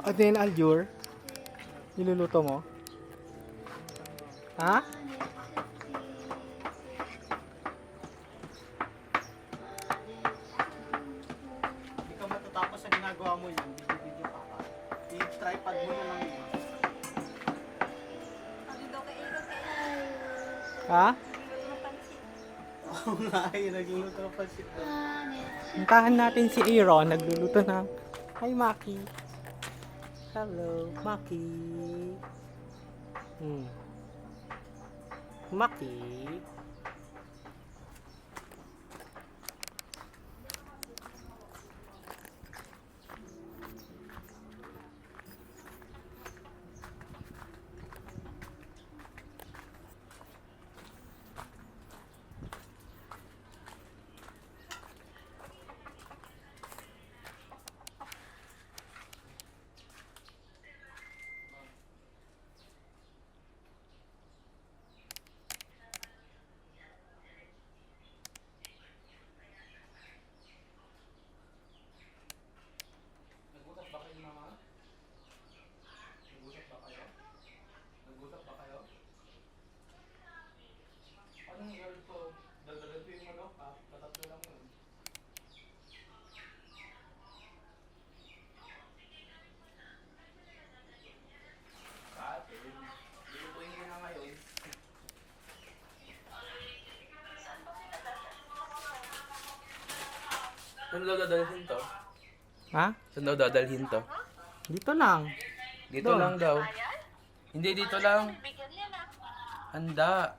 At then, Aljur, niluluto mo? Ha? Hindi ka matatapos sa ginagawa mo yun. Video pa ka. I-tripod mo na lang yun. Ha? Oo nga, yun. Nagluluto ng pansit. Puntahan natin si Aaron, nagluluto ng... Hi, Maki. Hello, Maki. Maki. Saan daw dadalhin to? Ha? Saan daw dadalhin to? Dito lang. Dito Doon. lang daw. Hindi dito lang. Handa.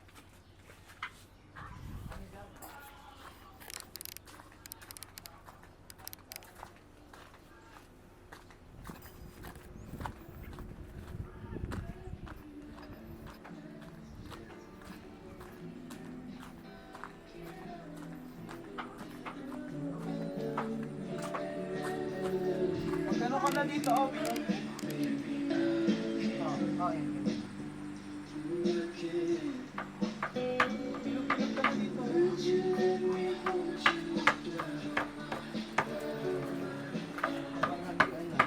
Magkano ka na dito, Obi? Okay. Pilog-pilog ka na dito. Abang halian na.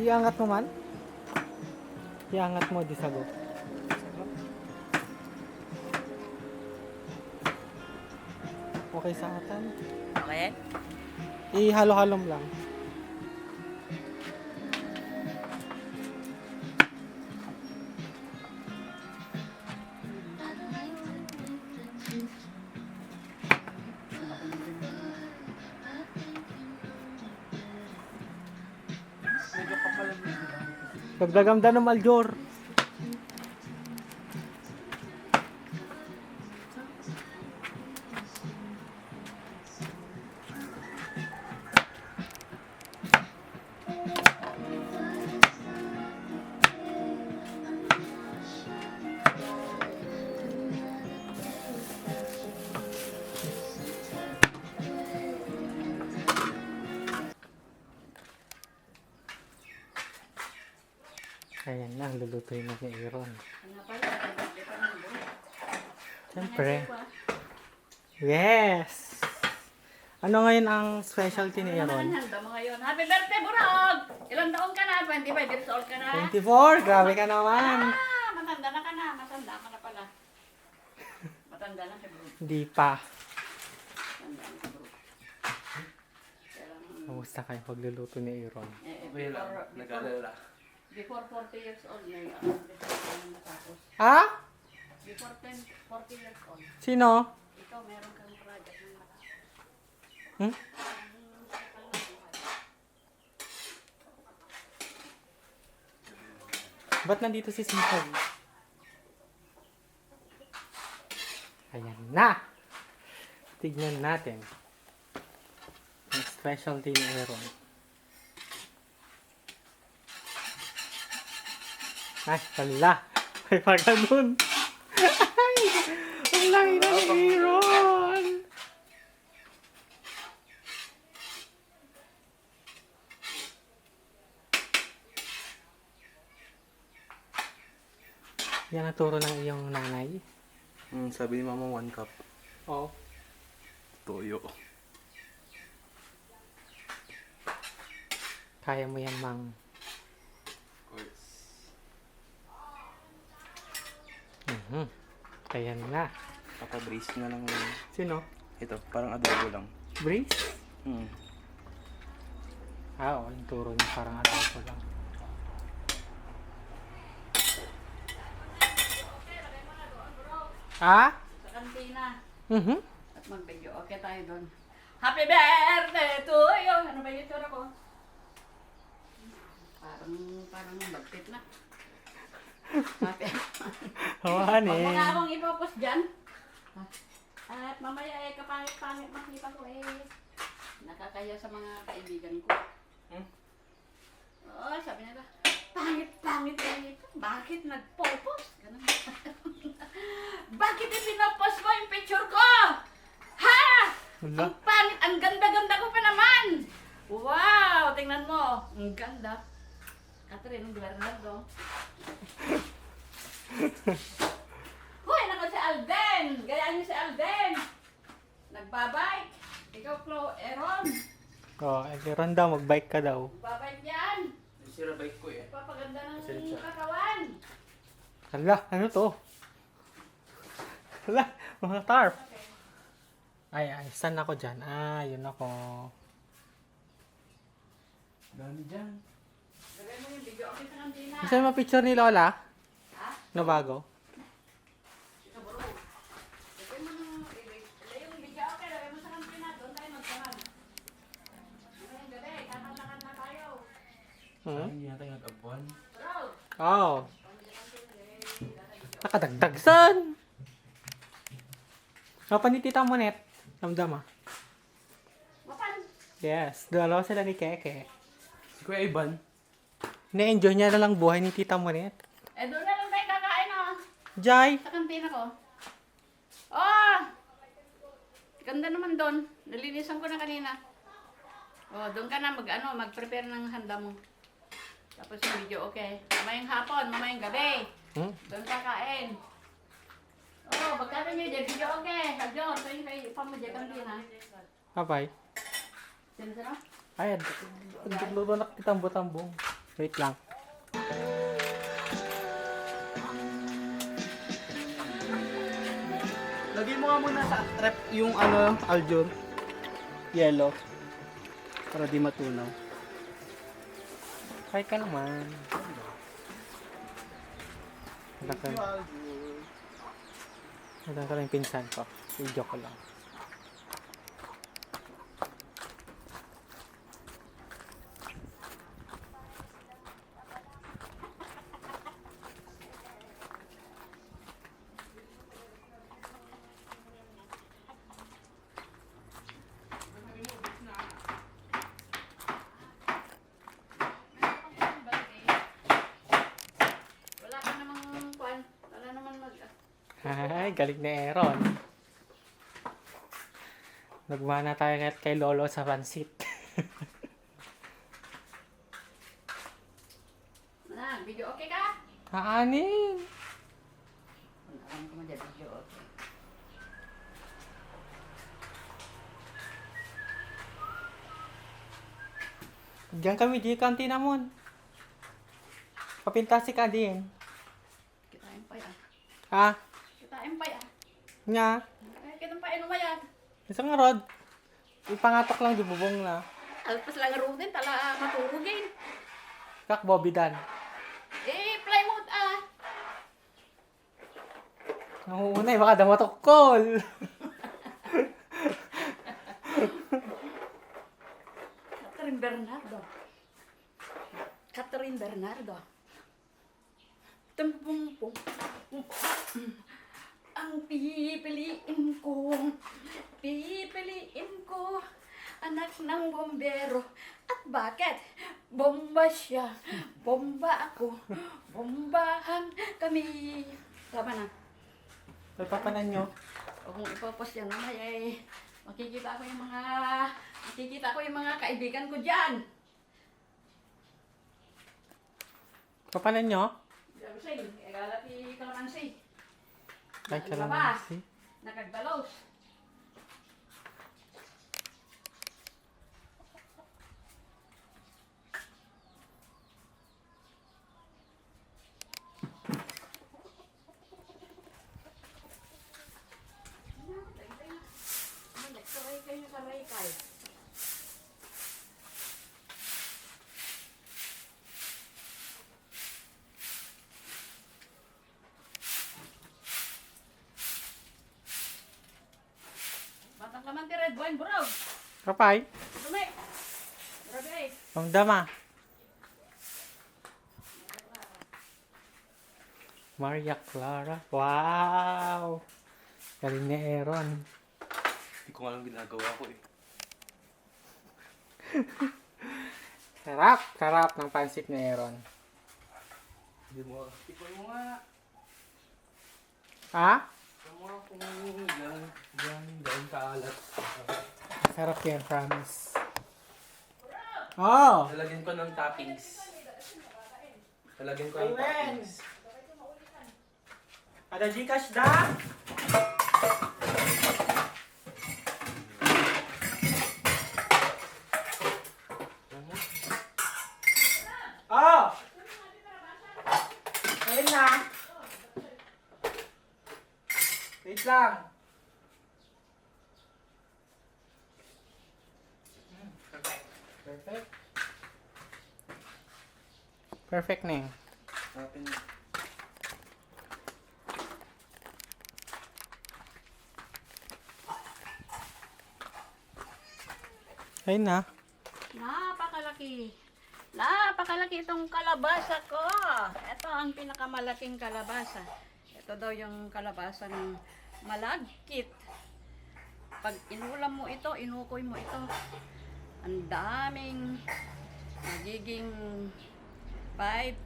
Iangat mo man. Iangat mo, di sago. Okay sa atan. Okay? Ihalo-halom lang. Medyo kapal ang video. Dagdagamda ng Aljur. Ayan na, lulutuin na ni Aaron. Siyempre. Yes! Ano ngayon ang specialty ni Aaron? Handa mo ngayon. Happy birthday, Burog! Ilang taon ka na? 25 years old ka na? 24! Grabe ka naman! Matanda na ka na. Matanda ka na pala. Matanda na si Burog. Hindi pa. Matanda na si Burog. Kailangan, Kamusta kayo pagluluto ni Aaron? Okay lang. Nag-alala. before 40 years old, may natapos. Ha? Before 40 years old, Sino? ikaw meron kang project ng matapos. Hmm? Ba't nandito si Simpog? Ayan na! Tignan natin. Ang specialty ni Aaron. Ay, wala. May paganoon. Ay! Ang laki ng Aaron! Yan ang turo ng iyong nanay. Sabi ni Mama 1 cup. Oo. Toyo. Kaya mo yan, Mang. Of course. Kaya na. Papa-brace na lang yun. Sino? Ito, parang adobo lang. Brace? Hmm. Oo, yung turo niya parang adobo lang. Ah? Sa kantina. Mhm. At mag-video. Okay tayo doon. Happy birthday to you! Ano ba yung itsura ko? Parang bagtit na. Happy. Hawahan Huwag mo eh. nga akong ipopost dyan. At mamaya kapangit-pangit makita ko nakakaya sa mga kaibigan ko. Oo, sabi nila, pangit-pangit ito. Bakit nagpo-post? Ganun. Bakit ipinopost mo yung picture ko? Ha? Wala. Ang pangit, ang ganda-ganda ko pa naman. Wow, tingnan mo. Ang ganda. Catherine Bernardo. Hoy, nako si Alden. Gayaan niyo si Alden. Nagbabike. Ikaw, Aaron. Oh, Aaron daw, mag-bike ka daw. Nagbabike yan. Sira bike ko eh. Papaganda ng Kasi siya. katawan. Hala, ano to? Hala, mga tarp. Ay, saan ako dyan? Ah, yun ako. Dami dyan. Gawin mo yung video. Okay sa kantina. Gusto mo picture ni Lola? Ha? Na bago? Ito, bro. Gawin mo yung video. Okay, gawin mo sa kantina. Doon tayo magkaman. Ngayong gabi, kakanta-kanta tayo. Hmm? Hindi na tayo nag-abuan. Bro. Oh. Nakadagdag san? Mapanitita mo net. Namdama. Mapan. Yes, dalawa sila ni Keke. Si Kuya Ivan. Na-enjoy niya na lang buhay ni Tita Monet. Doon na lang tayo kakain, oh. Jai! Sa kantina ko. Oh! Ganda naman doon. Nalinisan ko na kanina. Oh, doon ka na mag-prepare ng handa mo. Tapos yung video, okay. Mamayang hapon, mamayang gabi. Hmm? Doon kakain. Oh, pagkata nyo dyan, video okay. Hadyo, ito yung kay pamudya kantina. Bye-bye. Sino? Ay, luto na kitang-butambong. Wait lang. Lagay mo nga muna sa rep yung aljur. Yellow. Para di matunaw. Kaya ka naman. Nagkakaroon Aljur. yung pinsan ko. Video ko lang. Wala ka namang kuan. Wala naman Ay, galing na Aaron. Nagmana tayo kay Lolo sa pansit. Video okay ka? Haanin! Alam ko mo dyan, video okay. Diyan kami, di kantina mo. Papintasi ka din. Kitain pa yan. Ha? Kitain pa yan. Nga. Kitain pa yan umayan. Isang nga rod. Ipangatok lang, di bubong na. Alpas lang rutin, tala maturugin. Kak Bobby Dan. Plywood Nanguunay, baka damatokol. Catherine Bernardo. Catherine Bernardo. Tumpung. Ang pipiliin ko, anak ng bombero. At bakit? Bomba siya, bomba ako, bombahan kami. Tama na. Papanan nyo. O kung ipopost yan, mamaya eh, makikita ko yung mga kaibigan ko dyan. Papanan nyo. Kalamansi, galati kalamansi. Ay, Naglabas. kalamansi. Nakagdalos. Kayo karay-kay. Batang kamanti red wine brown. Kapay. Dumi. Grabe eh. Ang dama. Maria Clara. Wow! Galing ni Aaron. Hindi ko alam ginagawa ko eh. Sarap! Sarap ng pansit ni Aaron. Hindi mo. Tikman mo nga. Ha? Tikman mo nga kung gano'n kaalat. Sarap yan, promise. Oh! Lalagyan ko ng toppings. Lalagyan ko ng Amen. toppings. Ada Gcash da? Oh! Ayun na. Wait lang. Perfect. Perfect na yun. Open. Ayun na. Napakalaki. Napakalaki itong kalabasa ko. Ito ang pinakamalaking kalabasa. Ito daw yung kalabasa ng malagkit. Pag inulam mo ito, inukoy mo ito, ang daming magiging 10,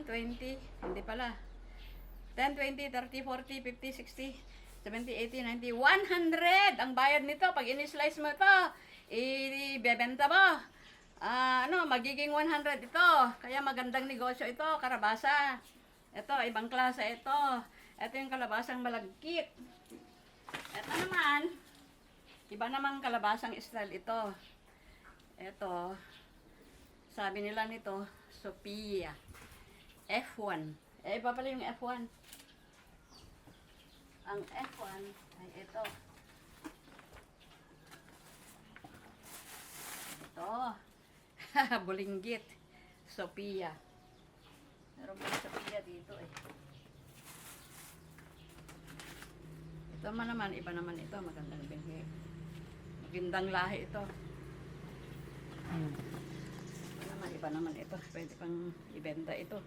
20, hindi pala. 10, 20, 30, 40, 50, 60, 70, 80, 90, 100 ang bayad nito. Pag in-slice mo ito, ibebenta mo. Magiging 100 ito. Kaya magandang negosyo ito, karabasa. Ito, ibang klase ito. Ito yung kalabasang malagkit. Ito naman, iba namang kalabasang style ito. Ito, sabi nila nito, Sophia. F1. Iba pala yung F1. Ang F1 ay ito. Ito. Bulinggit. Sophia. Meron pa Sophia dito eh. Ito naman, iba naman ito. Magandang binhi. Magandang lahi ito. Iba naman ito. Pwede pang ibenta ito.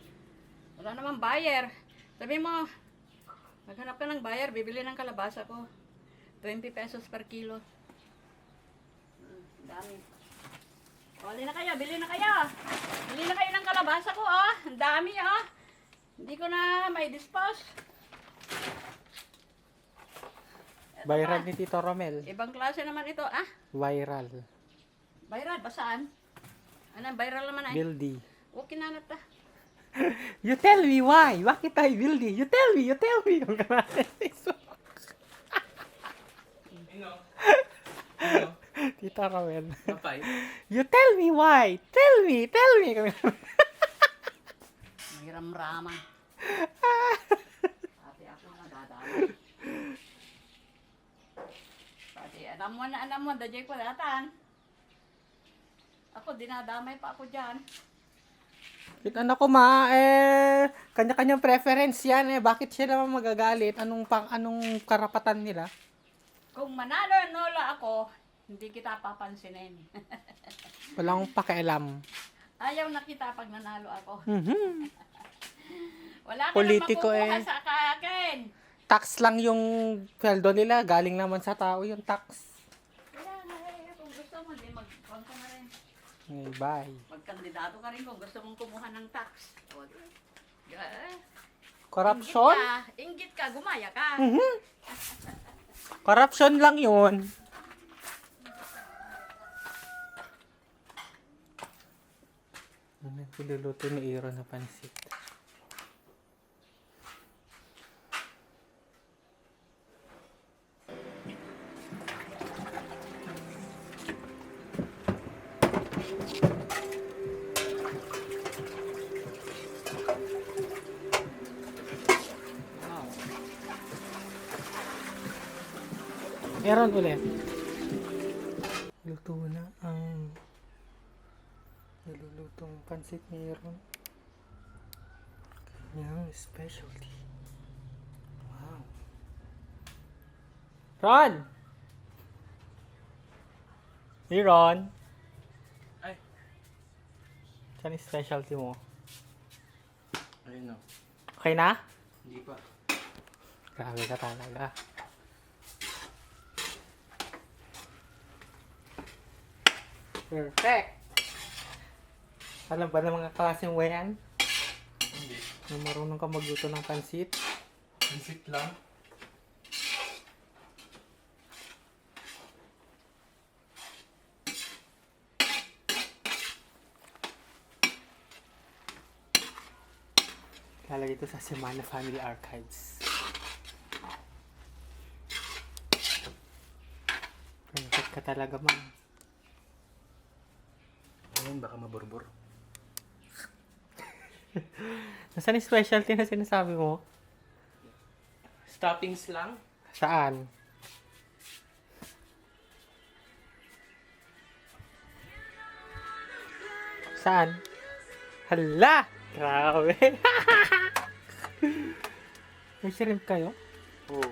Wala namang buyer. Sabi mo, maghanap ka ng buyer, bibili ng kalabasa ko. 20 pesos per kilo. Dami. O, bili na kayo, bili na kayo. Bili na kayo ng kalabasa ko, oh. Ang dami, oh. Hindi ko na may dispose. Ito Viral pa. ni Tito Romel. Ibang klase naman ito, ah. Viral. Viral, ba saan? Anong viral naman ay? Buildy. Okay na ta. You tell me why. Bakit tayo buildy? You tell me. You tell me. Tito Romel. Kapay. You tell me why. Tell me. Tell me. Mahiram-raman. Pati ako nadadamay. Pati alam mo, dajay ko datan. Ako, dinadamay pa ako dyan. Yung anak ko kanya-kanyang preference yan eh. Bakit siya naman magagalit? Anong karapatan nila? Kung manalo-nolo ako, hindi kita papansinin. Walang pakialam. Ayaw na kita pag nanalo ako. Mhm. Wala ka Politiko makukuha eh. sa akin. Tax lang yung sweldo nila. Galing naman sa tao yung tax. Kaya nga kung gusto mo, di magpang ka na rin. Okay, bye. Magkandidato ka rin kung gusto mong kumuha ng tax. O, di. Corruption? Inggit ka, gumaya ka. Corruption lang yun. Ano pinuluto ni Aaron na pansit? Aaron ulit. Luto na ang nilulutong pansit ni Aaron. Kanyang specialty. Wow. Ron! Hey Ron! Ay. Saan yung specialty mo? Ayun o. Okay na? Hindi pa. Grabe ka talaga. Perfect! Alam ba ng mga klaseng wayan? Hindi. Na marunong ka magluto ng pansit? Visit lang. Lalagay ito sa Semana Family Archives. Perfect ka talaga, man. Ayun, baka maburbur. Nasaan yung specialty na sinasabi mo? Stoppings lang. Saan? Saan? Hala! Grabe! May shrimp kayo? Oo.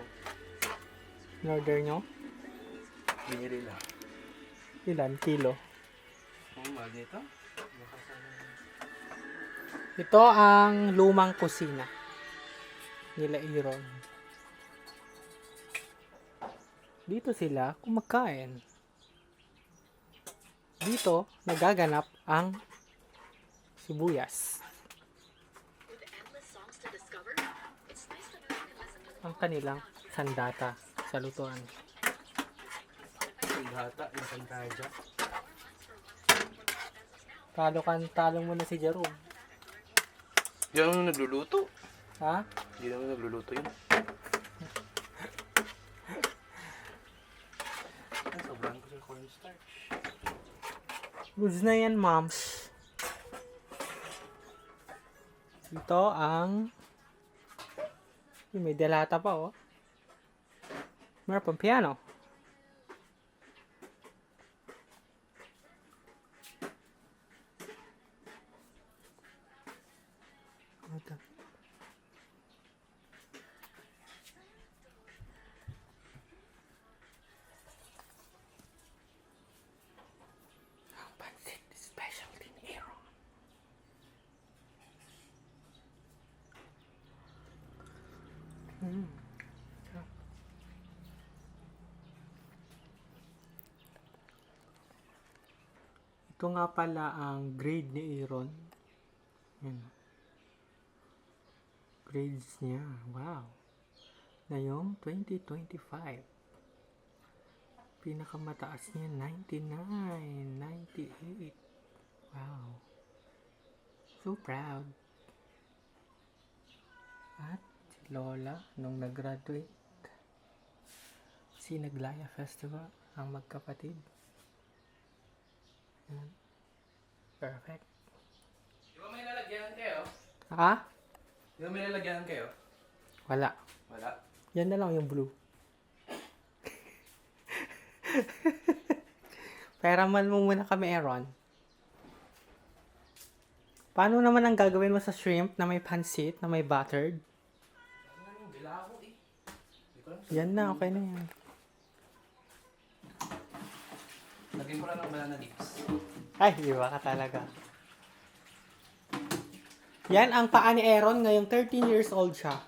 In-order nyo? Binili lang. Ilan? Kilo? Oo, mahal nito. Ito ang lumang kusina nila Aaron. Dito sila kumakain. Dito nagaganap ang sibuyas. Ang kanilang sandata sa lutuan. Yung hata, yung santaja. Talo mo na si Jerome. Hindi naman nagluluto. Ha? Hindi naman nagluluto yun. Ay, sobrang ko sa cornstarch. Goods na yan, moms. Ito ang... May delata pa, oh. Meron pang piano. Ito. Ang pansit specialty ni Aaron. Ito nga pala ang grade ni Aaron. Yan. Grades niya. Wow. Ngayong 2025. Pinakamataas niya 99, 98. Wow. So proud. At si Lola nung nag-graduate si Naglaya Festival ang magkapatid. Yan. Perfect. Di ba may lalagyan kayo? Ha? Di ba may lalagyan kayo? Wala. Wala. Yan na lang yung blue. Peraman mo muna kami, Aaron. Paano naman ang gagawin mo sa shrimp na may pansit, na may buttered? Ano yung bila ako eh. Hindi ko alam. Yan na, okay na yan. Lagyan ko lang ng banana leaves. Ay, iba ka talaga. Yan ang paa ni Aaron ngayong 13 years old siya.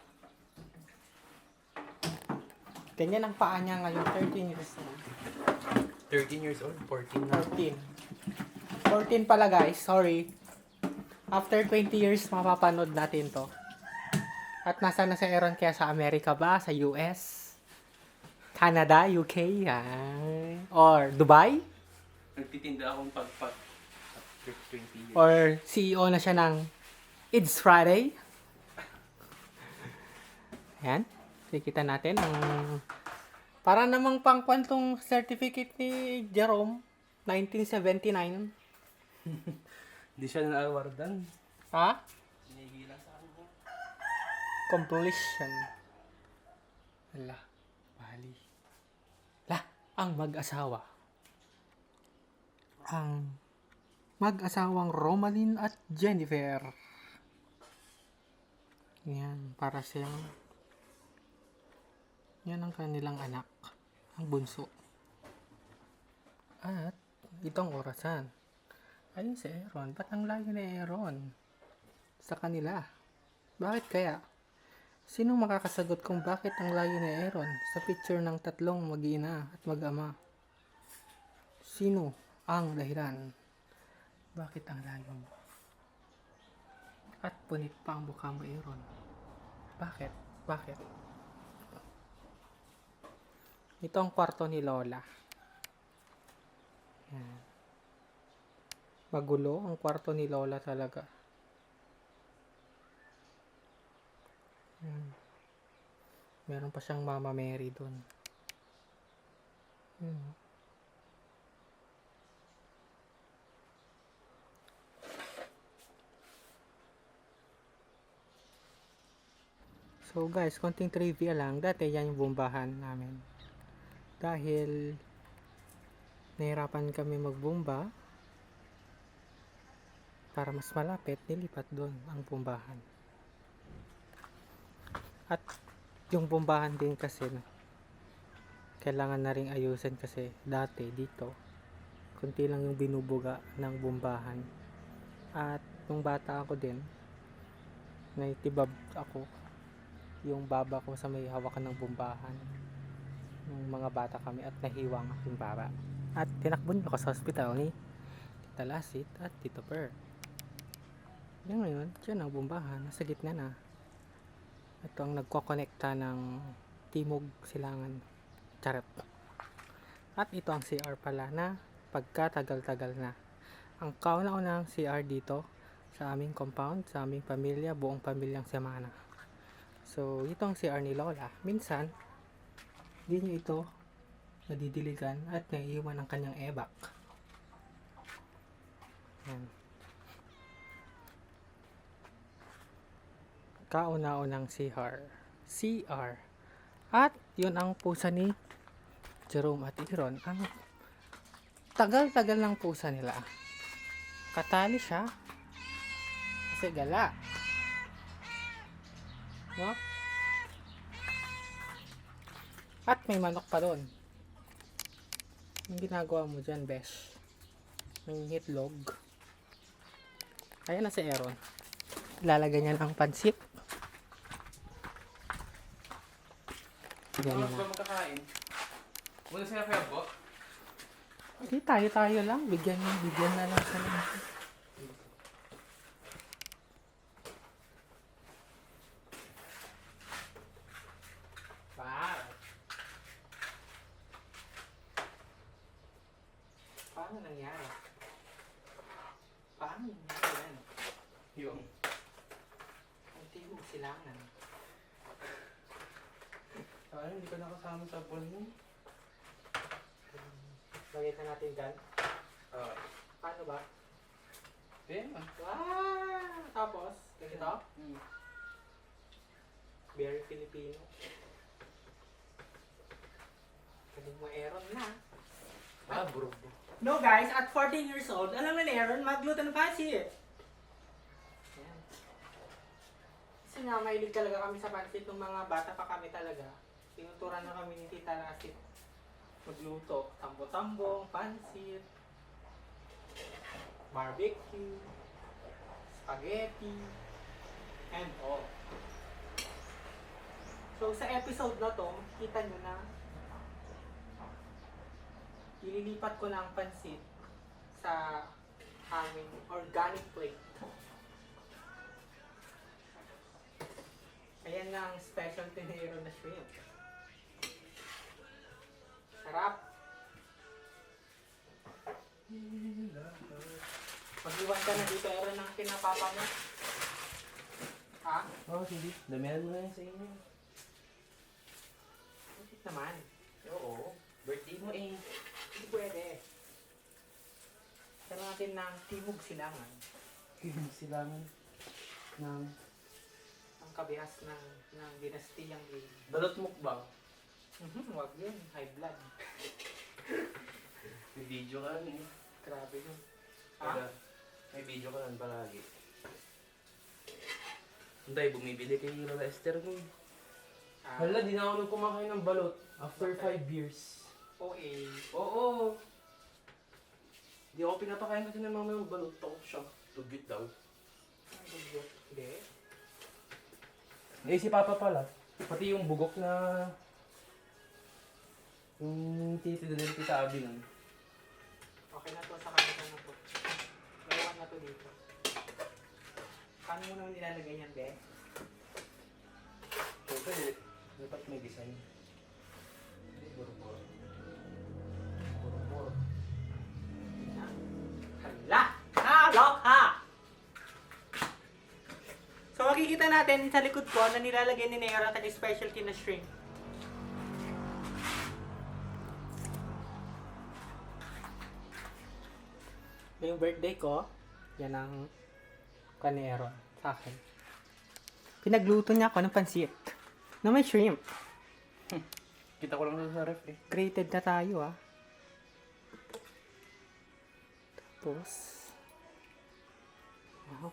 Ganyan ang paa niya ngayong 13 years old. 13 years old? 14 na. 14. 14 pala guys, sorry. After 20 years, mapapanood natin to. At nasa na si Aaron kaya sa Amerika ba? Sa US? Canada? UK? Yan. Or Dubai? Nagtitinda akong pagpag after 20 years. Or CEO na siya ng It's Friday? Yan. Kikita natin ang para namang pangkwantong certificate ni Jerome, 1979. Hindi siya na-awardan. Ha? Sinigilan sa kanya. Completion. Ala, bali. La, ang mag-asawa. Ang mag-asawang Romalyn at Jennifer. Yan, para siyang yan ang kanilang anak, ang bunso. At itong orasan. Ayun si Aaron. Ba't ang layo ni Aaron sa kanila? Bakit kaya? Sino makakasagot kung bakit ang layo ni Aaron sa picture ng tatlong mag-ina at mag-ama? Sino ang dahilan? Bakit ang layo mo? At punit pa ang mukha mo, Aaron. Bakit? Bakit? Ito ang kwarto ni Lola. Yan. Magulo ang kwarto ni Lola talaga. Yan. Meron pa siyang Mama Mary doon. So guys, konting trivia lang. Dati yan yung bumbahan namin. Dahil nahirapan kami magbumba, para mas malapit, nilipat doon ang bumbahan. At yung bumbahan din kasi, kailangan na ring ayusin kasi dati dito, kunti lang yung binubuga ng bumbahan. At nung bata ako din, naitibab ako yung baba ko sa may hawakan ng bumbahan. Nung mga bata kami at nahiwang aking baba. At tinakbon ko sa hospital ni Tita Lasit at Tito Per. Yan ngayon, dyan ang bumbahan, nasa gitna na. Ito ang nagkokonekta ng Timog Silangan. Charot. At ito ang CR pala na pagkatagal-tagal na. Ang kauna-unang CR dito sa aming compound, sa aming pamilya, buong pamilyang Semana. So, ito ang CR ni Lola. Minsan, di nyo ito nadidiligan at naiiwan ang kanyang ebak. Yan. Kauna-unang CR. At yun ang pusa ni Jerome at Aaron. Ang tagal-tagal ng pusa nila. Katali siya. Kasi gala. No? At may manok pa doon. Yung ginagawa mo dyan, besh. May hitlog. Ayan na si Aaron. Ilalagay niya ng pansit. Yan Ano na. ba magkakain? Muna sila kaya po? Hindi, tayo lang. Bigyan na lang sa lang. Wow. Paano nangyari? Paano nangyari yan? Yung. Ang tigong silangan. Ano, hindi ka nakasama sa pool mo? Lagay ka natin dyan. Okay. Paano ba? Tema. Wow! Tapos, ganito. Very Filipino. Galing mo, Aaron na. Bro. No guys, at 14 years old, alam na ni Aaron, magluto ng pansit. Yan. Kasi nga, mahilig talaga kami sa pansit nung mga bata pa kami talaga. Tinuturan na kami ni Tita Lasit magluto. Tambo-tambong, pansit, barbecue, spaghetti, and all. So, sa episode na to, kita nyo na ililipat ko na ang pansit sa aming organic plate. Ayan na ang specialty ni Aaron na shrimp. Sarap. Pag-iwan ka na dito, Aaron, ng pinapapa mo. Ha? Oh, sige. Damihan mo na yan sa inyo. Bakit naman? Oo. Birthday mo eh. Hindi pwede. Tara natin ng Timog Silangan. Silangan ng Ang kabihas ng dinastiyang Lee. balot mukbang. Huwag yun. High blood. May video ka lang eh. Grabe yun. Kaya, may video ka lang palagi. Hindi, bumibili kay Lola Esther nun. Hala, di na ako nang kumakain ng balot. After 5 years. OA. Oo. Di ako pinapakain kasi ng mama yung balot. Takot siya. Tugit daw. Hindi. Eh, si Papa pala. Pati yung bugok na... Yung titi din kita Abi nun. Okay na to sa kanila na to. Ewan na to dito. Paano mo naman nilalagay yan, Be? Siyempre, dapat may design. Boro-boro. Boro-boro. Hala! Nakaloka! So makikita natin sa likod ko na nilalagay ni Nera at specialty na shrimp. Yung birthday ko, yan ang kanero sa akin. Pinagluto niya ako ng pansit na may shrimp. Kita ko lang sa ref eh. Created na tayo ah. Tapos,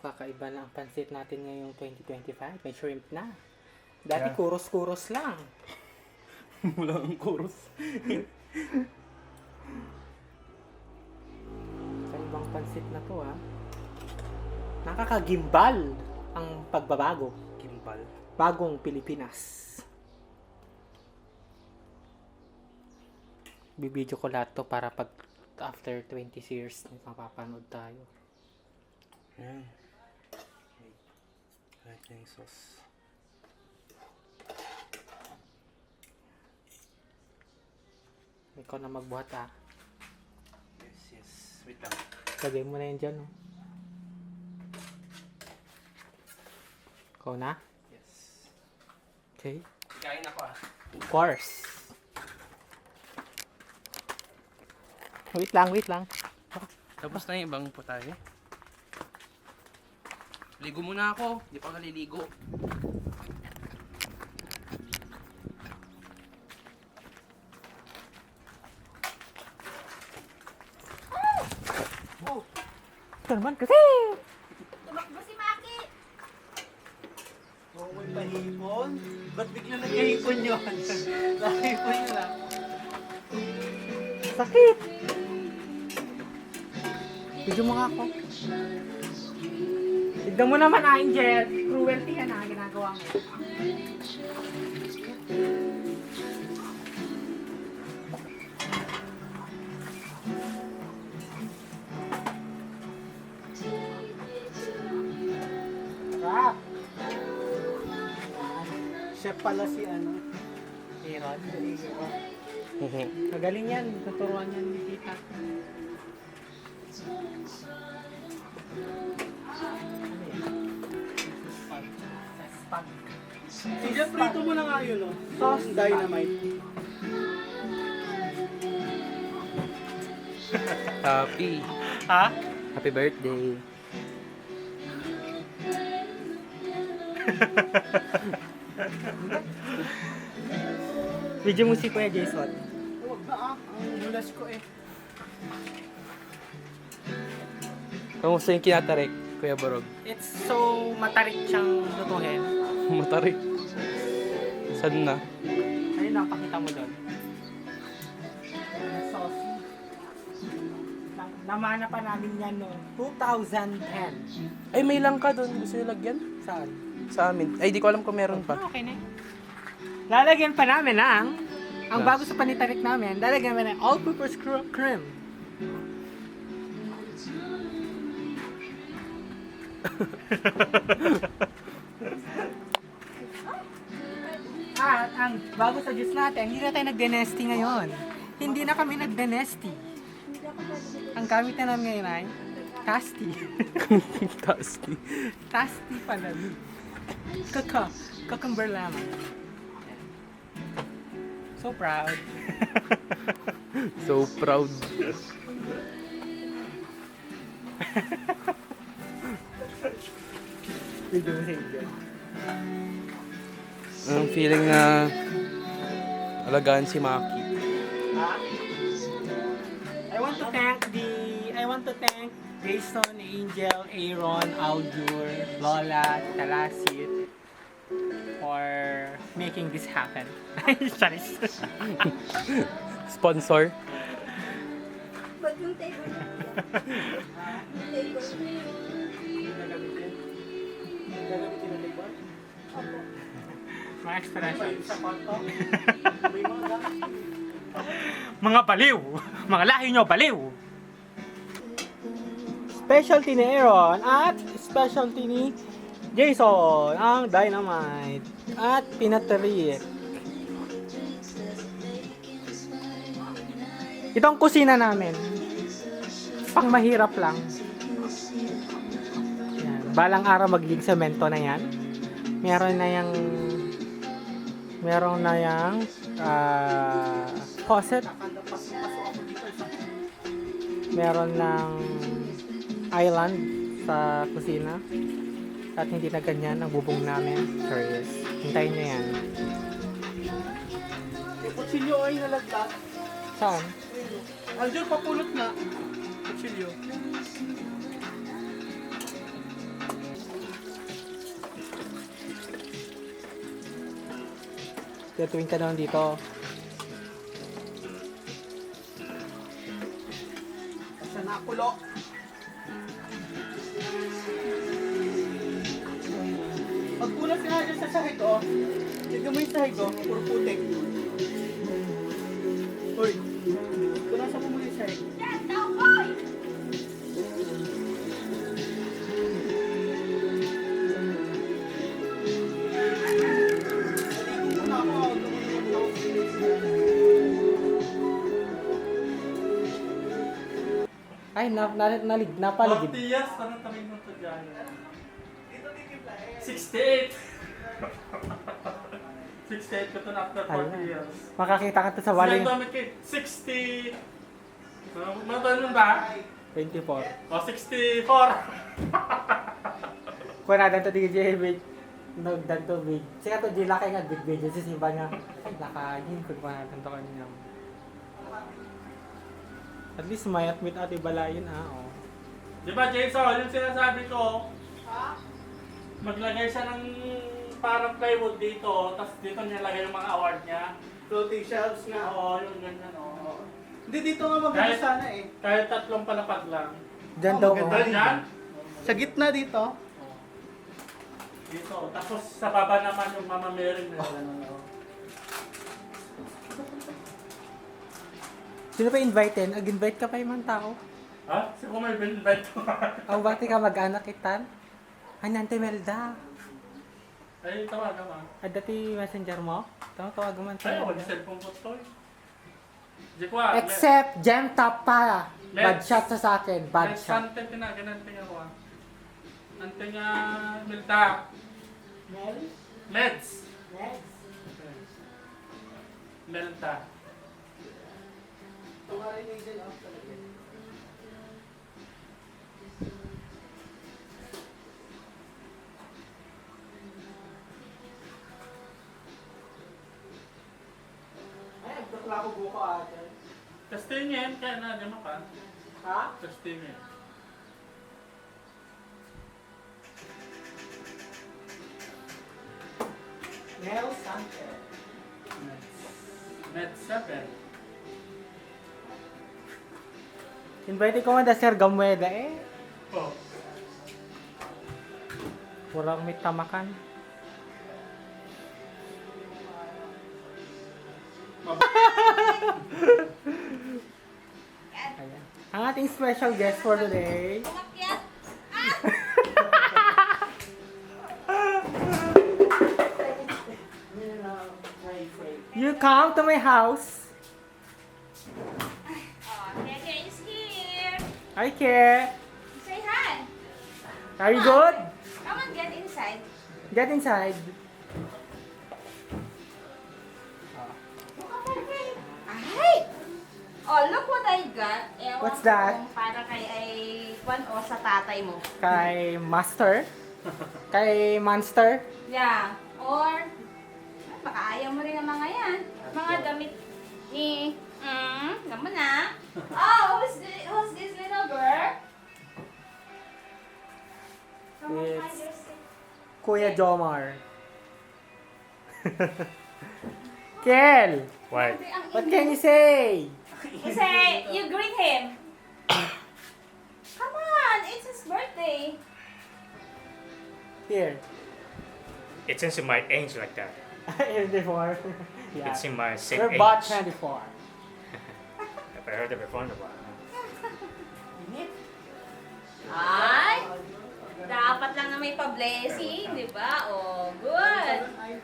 kakaiba na ang pansit natin ngayong 2025. May shrimp na. Dati Yeah. kuros-kuros lang. Wala ang chorus. Kaibang pansit na to ah. Nakakagimbal ang pagbabago. Kimpal. Bagong Pilipinas. Bibidyo ko lahat to para pag after 20 years mapapanood tayo. Ayan. Wait. Right na yung sauce. Ikaw na magbuhat ah. Yes, yes. Wait lang. Lagay mo na yun dyan oh. Ikaw na? Yes. Okay. Kain ako ah. Of course. Wait lang. Tapos na yung ibang putahe. Ligo muna ako. Di pa ako naliligo. Ito naman kasi! Tumakbo si Maki! Oo, may pahipon. Ba't bigla nag-hipon yun? Nahipon yun ah. Sakit! Video mo nga ako. Tignan mo naman Angel. Cruelty yan ah, ginagawa mo. Sarap! Chef pala si ano. Aaron. Magaling yan. Tuturuan yan ni Tita. Spag. Sige, prito mo na nga yun, oh. Sauce Dynamite. Happy. Ha? Happy birthday. Video mo si Kuya Jason. Huwag na ah. Ang bulas ko eh. Kamusta yung kinatarik, Kuya Borog? It's so matarik siyang lutuhin. Matarik. Saan na? Ayun na, pakita mo doon. Saucy. Namana pa namin yan noong 2010. Ay, may langka doon. Gusto nyo lagyan? Saan? Sa amin. Ay, di ko alam kung meron pa. Okay na. Lalagyan pa namin ang bago sa panitarik namin, lalagyan namin ng all-purpose cream. At ang bago sa juice natin, hindi na tayo nagde-nesty ngayon. Hindi na kami nagde-nesty. Ang gamit na namin ngayon ay Tasty. Tasty. Tasty pala. Cucumber lemon. So proud. So proud. We do say good. Ang feeling na alagaan si Maki. I want to thank Jason, Angel, Aaron, Aljur, Lola, Talasit for making this happen. Charis. Sponsor. Ba't yung table niya? Yung table. Opo. Mga expressions. Mga baliw! Mga lahi nyo, baliw! Specialty ni Aaron at specialty ni Jason, ang dynamite at pinatrik. Itong kusina namin, pang mahirap lang. Yan. Balang araw magiging semento na yan. Meron na yang faucet. Meron ng island sa kusina. At hindi na ganyan ang bubong namin. Serious. Hintayin nyo yan. Yung kutsilyo ay nalaglag. Saan? Aljur, papulot na. Kutsilyo. Tuwing ka naman dito. Sa nakulo. Pagpulat ka nga dyan sa sahig, oh. Tignan mo yung sahig, oh. Puro putik. Uy. Punasan mo muna yung sahig. Muna ako, Ay, napaligid. 40 years, parang tamin mo ito dyan. 68! 68 ko ito na after 40 years. Makakita ka to sa wali. Sinagamit ko 60... Mataon mo ba? 24. O, 64! Kung na danto di JB, danto big. Sika to di laki nga big video sa simba nga. Ay, lakayin ko pa danto kanina. At least mayat with ate balayin oh. Di ba, Jason, yung sinasabi ko, maglagay siya ng parang plywood dito, tapos dito niya lagay yung mga award niya. Floating shelves nga. Oo, yung ganyan, oo. Hindi, dito nga maganda sana eh. Kahit tatlong palapag lang. Diyan daw Maganda oh. dyan? Sa gitna dito. Dito. Tapos sa baba naman yung mamamiring na gano'n. Sino pa invited? Ag-invite ka pa yung mga tao. Ha? Sino may invite ko? Ang bati ka mag-anak kitan. Ay, Nante Melda. Ay, tawagan mo. At dati messenger mo? Tawag man Ay, sa wala cellphone ko to. Di ko ah. Except Gem Top pa. Bad Let's- shot sa akin. Bad shot. Sante tinaganan ako ah. Ante nga Milta. Meds. Melta. Ay, nagtukla ko buko ate. Testingin, kaya na, di ka. Ha? Testingin. Mel Sanchez. Med 7. Invite ko nga da Sir Gamueda eh. Oh. Kurang may tamakan. Ayan. Ang ating special guest for today. Umakyat! Welcome to my house. Oh, Keke is here. Hi, Ke. Say hi. Are you good? Come on, get inside. Get inside. Ay! Oh, look what I got. Ewan What's ko that? kung para kay ay kwan o sa tatay mo. Kay Master. Kay Monster. Yeah. Or, baka ayaw mo rin ang mga yan. Mga damit ni... naman na. Oh, who's this little girl? Come on, It's- find your seat. Kuya Jomar. Kel, What? Grabe, ang what ingay. can you say? You say, you greet him. Come on, it's his birthday. Here. It's in my age like that. 24. Yeah. It's in my same We're age. bought 24. Have I heard it before? No. Ay, dapat lang na may pa-blessing, di ba? Oh, good.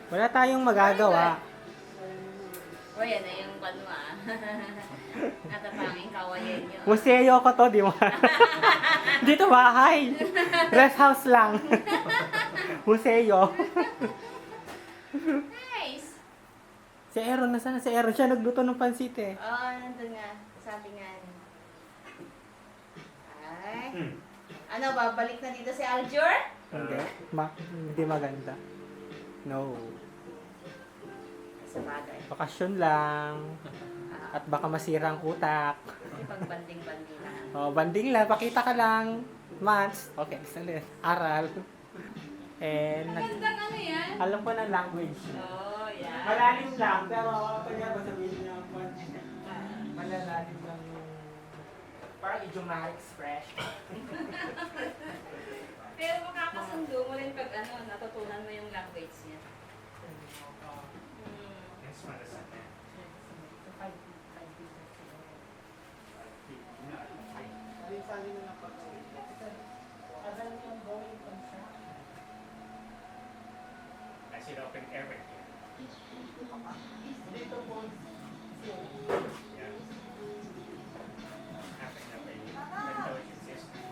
Wala tayong magagawa. O, yan na yung ano ah. Natapangin kawayan nyo. Museo ko to, di ba? Dito bahay. Rest house lang. Museo. Nice. Si Aaron, nasaan na si Aaron? Siya nagluto ng pansit eh. Oh, nandun nga. Sabi nga. Ay. Ano, babalik na dito si Aljur? Hindi. Hindi maganda. No. Sa bagay. Bakasyon lang. At baka masira ang utak. May pagbanding-banding na. O, banding lang. Pakita ka lang. Months. Okay, salit. Aral. And, Gandang ano yan? alam ko ng language. Oh, yan. Malalim lang, pero kanya ba sabihin niya malalalim lang yung parang idiomatic expression. Pero makakasundo mo rin pag ano, natutunan mo yung language niya. I should open everything. Yeah. Having a baby. Intelligent system.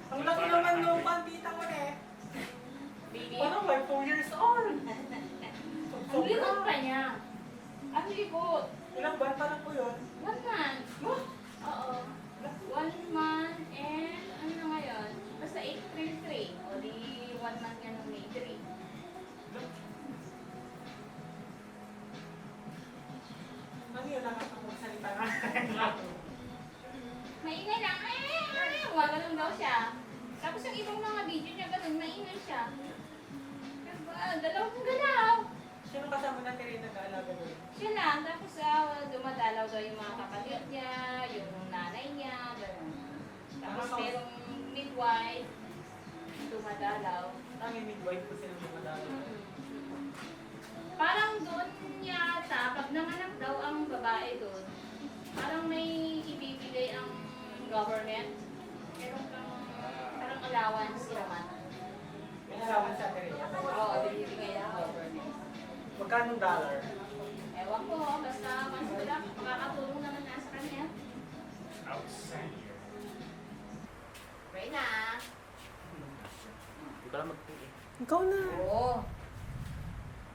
Ang laki naman nung pandita mo eh. Baby, Parang like 2 years old. ang likod pa niya. Ang likod. Ilang buwan pa lang po yun? 1 month. Oo. 1 month and ano na ngayon? Basta April 3. O di 1 month yan ng May 3. Ano yun lang ang magsalita nga? Maingay lang. Ganun daw siya. Tapos yung ibang mga video niya ganun, maingay siya. Diba? Dalawang galaw. Sino kasama natin rin nag-aalaga doon? Siya lang. Tapos dumadalaw daw yung mga kapatid niya, yung nanay niya, ganun. Tapos merong midwife, dumadalaw. Tanging midwife po silang dumadalo. Parang doon yata, pag nanganak daw ang babae doon, parang may ibibigay ang government. Meron kang parang allowance naman. May nalaman sa atin rin. Oo, binibigay ng government. Magkano dollar? Ewan ko, basta mas wala, makakatulong naman na sa kanya. Outside here. Pray na. Hindi ko lang mag-pray. Ikaw na. Oo.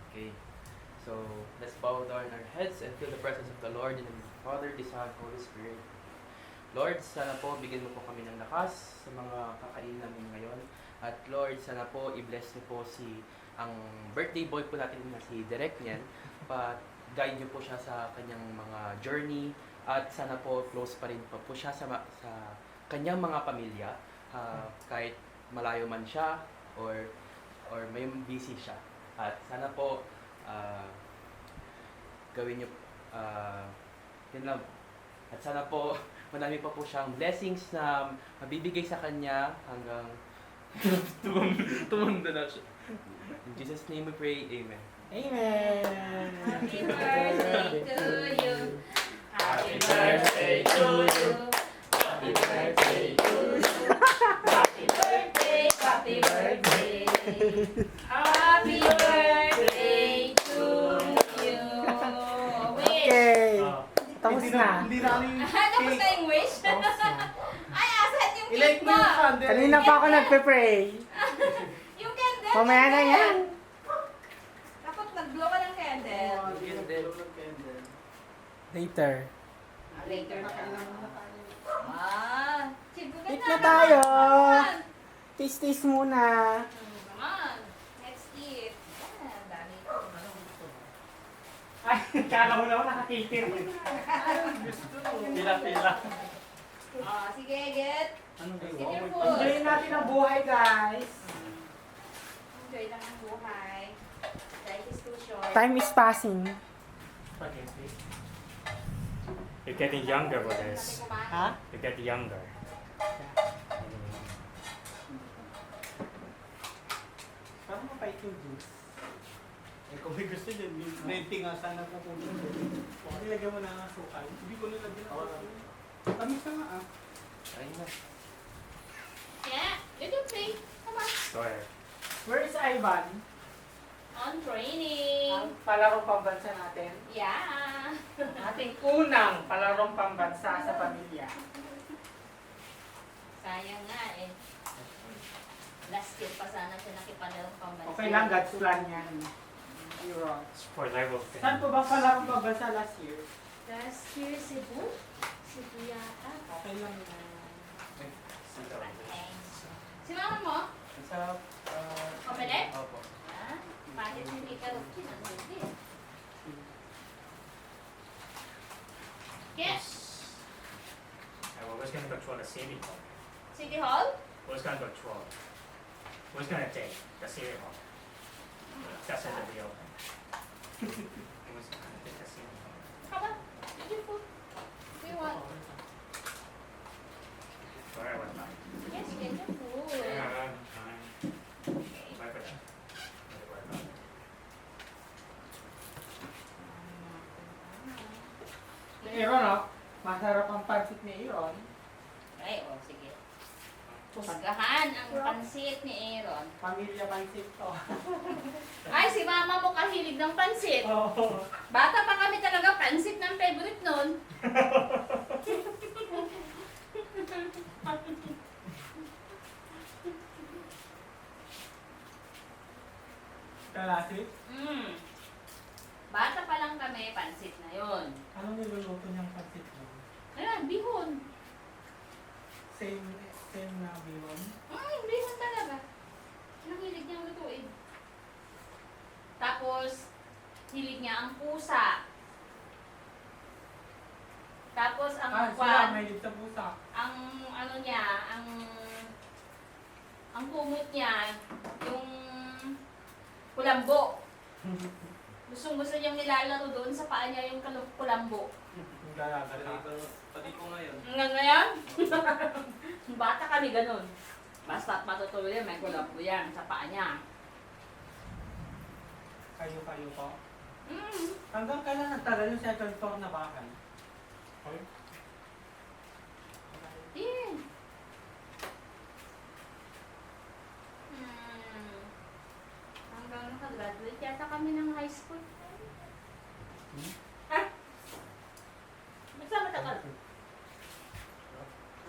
Okay. So, let's bow down our heads and feel the presence of the Lord in the name of the Father, the Son, Holy Spirit. Lord, sana po bigyan mo po kami ng lakas sa mga kakain namin ngayon. At Lord, sana po i-bless niyo po ang birthday boy po natin na si Derek niyan. Guide niyo po siya sa kanyang mga journey. At sana po close pa rin po siya sa kanyang mga pamilya. Kahit malayo man siya or may busy siya. At sana po gawin niyo yun lang. At sana po marami pa po siyang blessings na mabibigay sa kanya hanggang tumanda na siya. In Jesus' name we pray, Amen. Amen. Happy birthday to you. Happy birthday to you. Happy birthday to you. Happy birthday, happy birthday. Happy birthday to you. Wish. Okay. Ah. Tapos Hindi na. Hindi na ano yung Tapos na cake. yung wish? Tapos na. Ay, asan yung I-light cake mo mo? yung candle. Kanina pa ako nagpe-pray. Yung candle. Mamaya na yan. Dapat nag-blow ka ng candle. Later. Later na. Ah, sibugan Eat na tayo. Taste muna. Come on. Let's eat. Ah, dami ko. Ay, kala mo naman nakatitir. Pila-pila. Ah, sige, get. Ano ba Get your yun? food. Enjoy natin ang buhay, guys. Enjoy lang ang buhay. Life is too short. Time is passing. Spaghetti. You're getting younger with this. Ha? You get younger. Parang mapait yung juice. Eh, kung may gusto dyan, renting nga sana pupunta dyan. Nilagyan mo na ng sukal. Hindi ko nilagyan ako. Tamis na nga ah. Ayun na. Yeah, you can play. Come on. Go ahead. Where is Ivan? On training. Ang palarong pambansa natin. Yeah. Ating unang palarong pambansa sa pamilya. Sayang nga eh. Last year pa sana siya nakipalarong pambansa. Okay lang, God's plan yan. Euro. It's for level Saan po ba palarong pambansa last year? Last year, Cebu? Cebu yata. Okay lang na. Thanks. Si mama mo? Sa... Omelette? Opo. Ah, bakit hindi ka rupin? Ang hindi. Yes. And we're going to control the city hall. City Hall? Who's going to control? Who's going to take the city hall? That's in the deal. Who's going to take the city hall? How about? Get your food. What do you want? Where was I? Yes, get your food. Bye for that. Aaron, oh. Masarap ang pansit ni Aaron. Ay, oh, sige. Pusgahan ang pansit ni Aaron. Pamilya pansit to. Ay, si mama mo kahilig ng pansit. Oh. Bata pa kami talaga, pansit ng favorite nun. Kalasi? Mm. Bata pa lang kami, pansit na yon. Anong niluluto niyang pansit mo? Ayan, bihon. Same na bihon? Bihon talaga. Ang hilig niyang lutuin. Tapos, hilig niya ang pusa. Tapos, ang Sila may sa pusa. ang ano niya, ang kumot niya, yung kulambo. Gusto niyang nilalaro doon sa paa niya yung kulambo. Yung galagal. Pati ko ngayon. Hanggang ngayon, bata kami ganun. Basta matutuloy yan, may kulambo yan sa paa niya. Kayo po. Mm. Hanggang kailan nagtagal yung second floor na bahay? Yeah. Hanggang nakagraduate yata kami ng high school. Ha? Ba't sa matagal?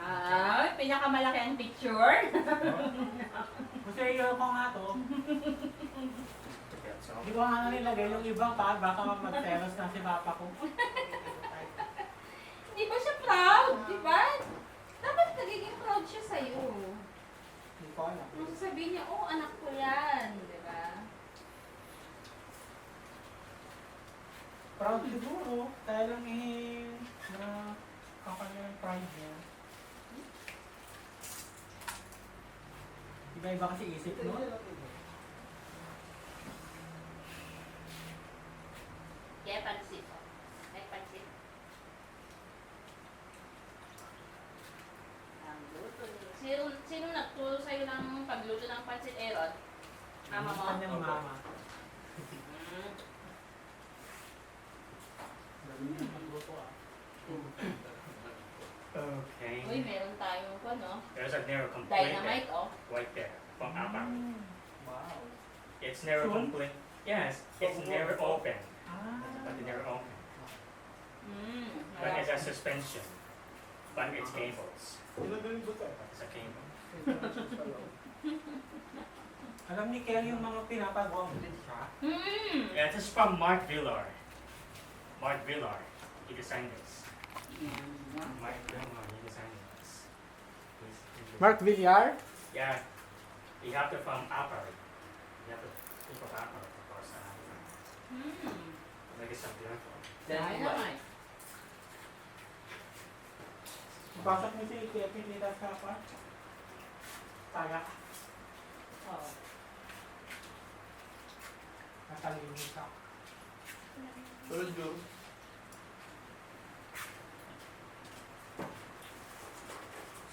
Ay, pinakamalaki ang picture. Kasi iyo ko nga to. So, Hindi ko nga nilagay yung iba pa. Baka mag-telos na si papa ko. Di ba siya proud? Di ba? Dapat nagiging proud siya sa'yo. Hindi ko alam. Kung sasabihin niya, oh, anak ko yan. Di ba? Proud siguro. Kaya lang na kakanya yung pride niya. Iba-iba kasi isip, no? Kaya pansit. May pansit. Ang luto niya. Sino nagturo sa'yo ng pagluto ng pansit, Aaron? Mama mo? Kanyang mama. Mm. Dami niya magluto ah. Okay. Uy, meron tayong ano, There's a narrow complaint dynamite, oh. right there from Apple. Wow. It's never Soon? complete. Yes, it's Oh, never oh. open. Ah. But it never open. But Wala. it's a suspension. But it's cables. Tinagaling ba ito? It's a cable. Alam ni Kel yung mga pinapagawa mo din siya? Yeah, this is from Mark Villar. Mark Villar. He designed this. Mark Villar, he designed this. Mark Villar? Yeah. You have to from Apple. You have to think of Apple, of course. Make it something beautiful. Dynamite. Pasok mo si Kevin nila sa apa? Kaya. Oh. Natalino siya. Tulad yun.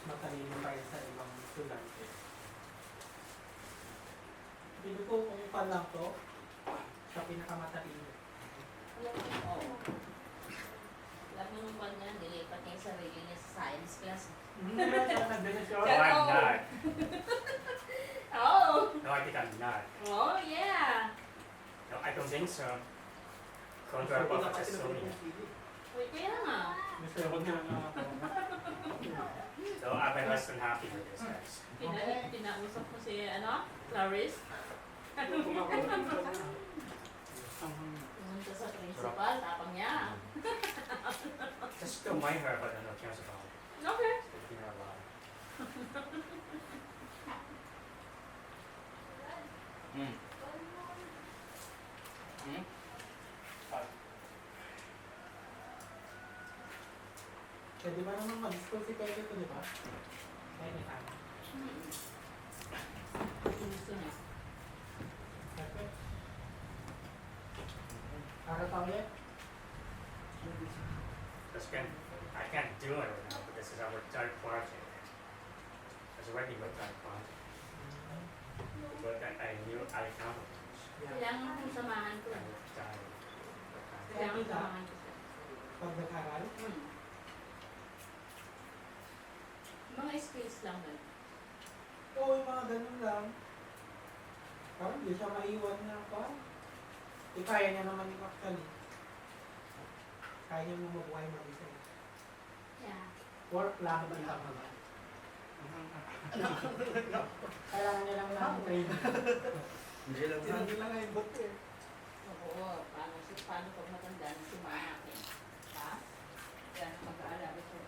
Matalino tayo sa ibang estudyante. Hindi ko kung pa lang to, siya pinakamatalino. Oh. Alam mo nung pan niya, nilipat niya yung sarili niya sa science class. Meron siya nag-desisyon. No, I'm not. Oh! No, I think I'm not. Oh, yeah! No, I don't think so. Contrary to Estonia. Uy, kaya nga. Gusto huwag na nga ako. So I've been less than happy with this, guys. Pinausap ko si, ano? Clarice. Pumunta sa principal, tapang niya. Just still my hair, but I don't know cares about it. Okay. You know, a lot. Pwede ba naman mag-school si Pwede ko, di ba? Pwede ka. Gusto niya. Perfect. Para pa ulit? I can't do it right now, but this is our third project. It's already our third project. But I knew I accomplished. Kailangan kong samahan ko. I was tired. Kailangan samahan ko siya. Pag nag-aral? Mga skills lang nun. Oo, yung mga ganun lang. Parang hindi siya maiwan na pa. Eh, kaya niya naman yung actually. Kaya niya mo mabuhay mag-isa. Yeah. Work lang ba tama ba? Kailangan niya lang ng training. Hindi lang Hindi lang yung book eh. Oo, paano pag matanda na si mama natin? Ha? Yan, mag-aalaga siya.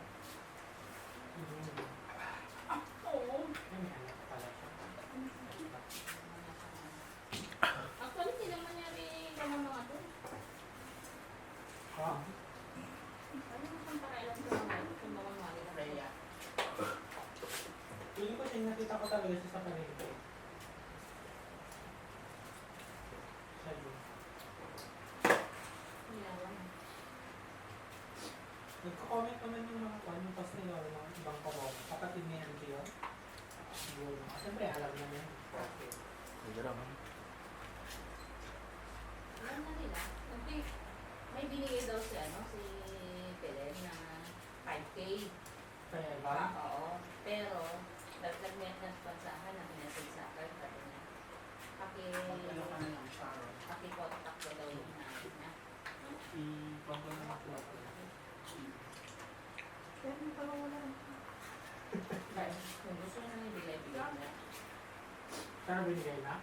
Oo. Ay, may anak pala siya. Actually, hindi naman niya rin ganun mga to. Oh. Ano kung pakailan sa mga kung mga mali na kaya? Hindi ko siya nakita ko talaga siya sa palengke. Siya yun. Nilawan. Nagko-comment naman yung mga kwan, yung post nila o mga ibang comment. Kapatid niya yan yun. Siguro. Siyempre, alam na niya. Okay. Alam na nila. May binigay daw si Pelen na 5K. Kaya ba? Oo. Pero, dagdag maintenance pa sa akin na pinasig sa akin. Sabi niya, Ano ka na lang, Sharon? pakikontak ko daw yung nanay niya. I-pagpapalak ko. Pero parang wala rin. Kung gusto niya nang ibigay niya. Sana binigay na?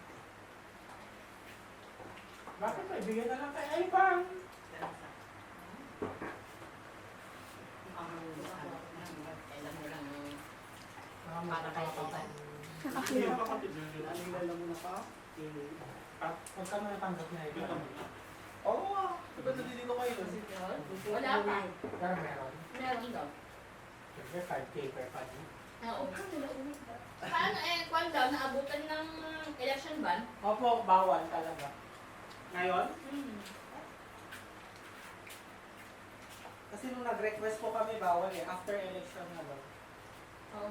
Bakit ba? Ibigay na lang kay Ivan. Alam mo lang yung Para kay Ivan. Hindi pa kapit yun. Aling lala mo na pa? Magkano natanggap niya Ivan? Oo nga. Diba nandito kayo? wala pa. Pero meron. Meron daw. Siyempre, 5K per pad. Oo. Paano kwan daw, naabutan ng election ban? Opo, bawal talaga. Ngayon? Kasi nung nag-request po kami, bawal eh. After election na daw. Oo.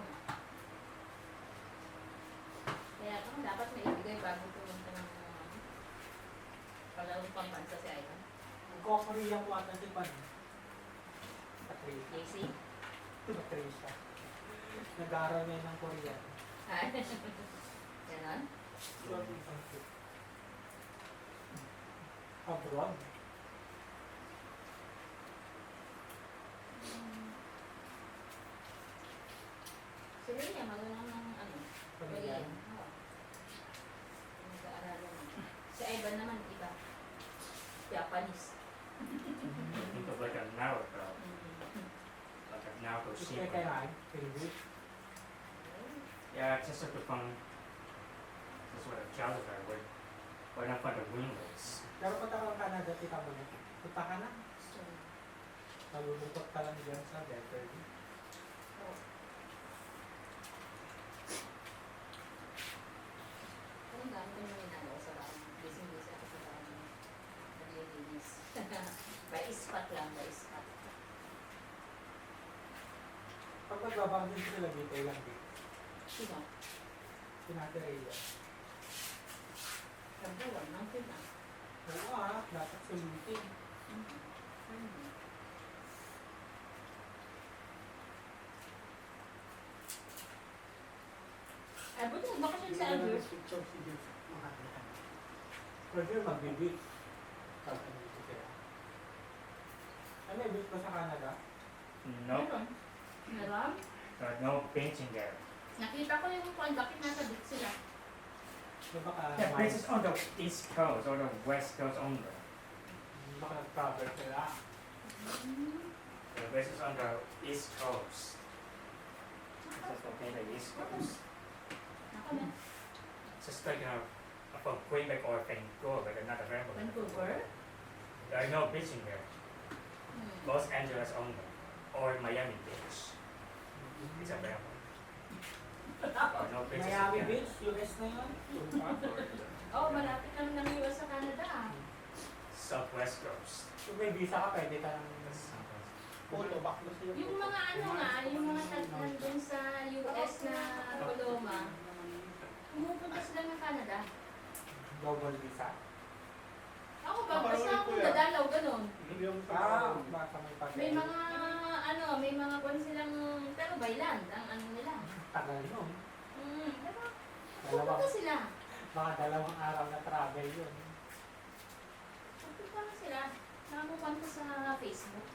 Kaya kung dapat may ibigay bago pumunta ng palarong pambansa si Ivan. Nagko-Korea po ata si Pan. Patrick. JC? Patricia. Nag-aaral ngayon ng Korean. Ay. Ganon? Abroad. Si Rhea, marunong ng ano, Korean. Korean. Oo. Nag-aaralan. Si Ivan naman, iba. Japanese. Think of like a Naruto, like a Naruto Ito sequence. kailangan. English. Yeah, it's just like the fun. That's what I've challenged her with. But not fun to win with. Pero punta ka ng Canada, tita mo na. Punta ka na. So, Malulungkot ka lang dyan sa better. ang dami ko nung inalaw sa bahay. Busy-busy ako sa bahay. Naglilinis. By ispat lang, by ispat. Pag magbabangin sila dito, ilang dito. Sino? Pinatiraya. Nagbuwan, nang pina. Oo dapat sulitin. Ay, buti nagbakasyon sa Albert. Pwede magbibit. Pag nandito sila. Ano may beach ba sa Canada? Nope, Meron. Meron? there's no bench in there. Nakita ko yung kung bakit nasa beach sila. Di ba ka? The bench is on the east coast or the west coast only. Baka nag-travel sila. The bench is on the east coast. Just okay, the east coast. Ako na. Just like from Quebec or Vancouver, but not available. Vancouver? There are no beach in there. Hmm. Los Angeles only, or Miami Beach. It's available. No beaches in Miami there. Beach, US na yun. Oh, malapit lang ng US sa Canada. Southwest coast. Kung may visa ka, pwede ka ng photo back mo sa'yo. Yung mga ano nga, yung mga tagnan dun sa US na Coloma, pumupunta sila ng Canada. Global visa. Ako ba, basta ako dadalaw ganun. Baka may pag- May mga, ano, may mga kwan silang, pero by land, ang ano nila. Tagal nun. Pero, Dalawang, pupunta sila. mga 2 araw na travel yun. Pupunta na sila. Nakakukuhan ko sa Facebook.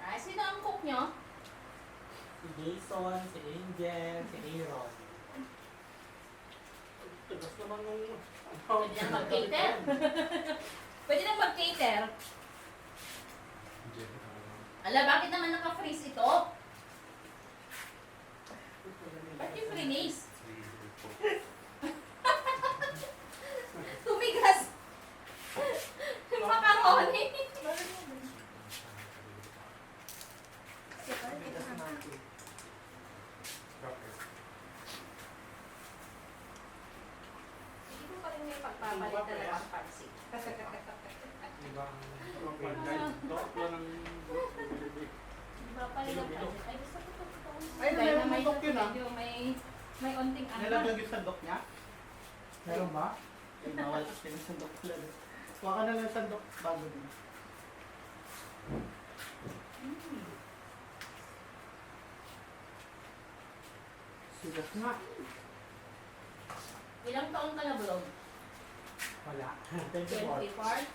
Ay, sino ang cook nyo? Si Jason, si Angel, si Aaron. Tugas naman nung... Pwede na mag-cater. Pwede na mag-cater. Ala, bakit naman naka-freeze ito? Ba't yung freeze? Tumigas. Yung macaroni. Hindi ko pa rin may pagpapalit talaga ang pansit. Ibang... Iba pa rin ang pansit. Ay, gusto ko ito. Ay, meron may manok yun, ah. medyo may onting ano. Nilaglag yung sandok niya? Meron ba? Ay, nawala kasi yung sandok pala. Kuha ka na lang yung sandok bago din. Sigas nga. Ilang taon ka na, Bro? Wala. 24. 24?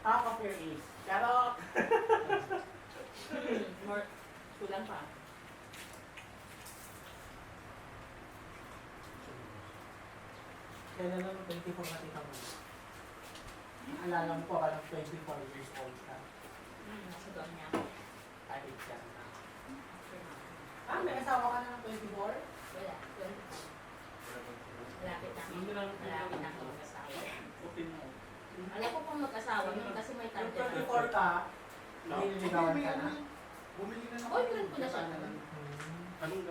Half of your age. Charot! More, kulang pa. Kailan naman 24 na tita mo? Alala mo po ka ng 24 years old ka. Nasa doon niya. Kahit ka na. After na. Ah, may asawa ka na ng 24? Wala. 25. Malapit na. Malapit na ako mag-asawa. Alam ko pong mag-asawa nun kasi may Yung target na. 24 ka, nililigawan ka na. Bumili na Boyfriend ko na siya. Anong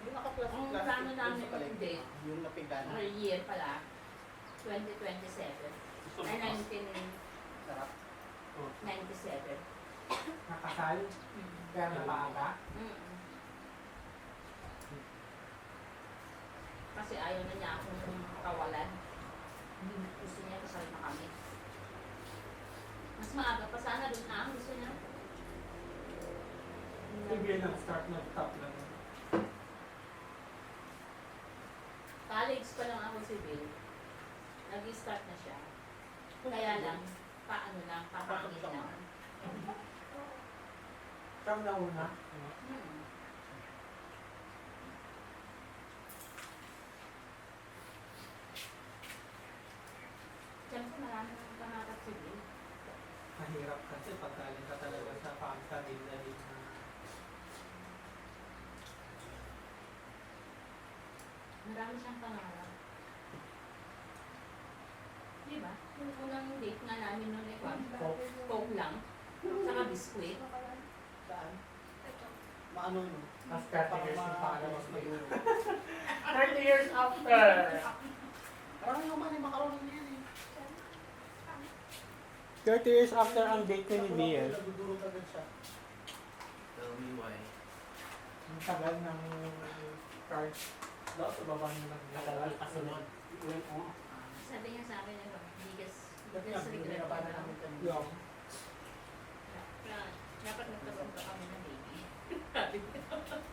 yung naka-plastic Ang plano namin yung date, yung napigana. or year pala, 2027. Ay, 1997. Sarap. Nakasal, kaya napaaga. Mm. Kasi ayaw na niya akong kawalan. Gusto niya kasal na kami. Mas maaga pa sana doon na ang gusto niya. Sige lang, start mag-top lang. College pa lang ako si Bill. Nag-start na siya. Kaya lang, paano lang, papakit lang. Siyang nauna. Hmm. Siyempre marami nang pangarap si Bill. Mahirap kasi pagkaling ka talaga sa family na rin na Marami siyang pangarap. Di ba? Yung unang date nga namin noon ay Coke lang. Saka biskuit. Saan? Maano no? mas 30 years yung pangalabas na yun. 30 years after. Parang naman yung makaroon niya eh. 30 years after ang date ni Biel, Nagdudurog agad siya. Tell me why. ang tagal ng card daw sa baba niya naglalagay kasunod. Sabi niya sa akin, ano, biggest Biggest regret ko na. Yung Dapat nagkaroon pa kami ng baby.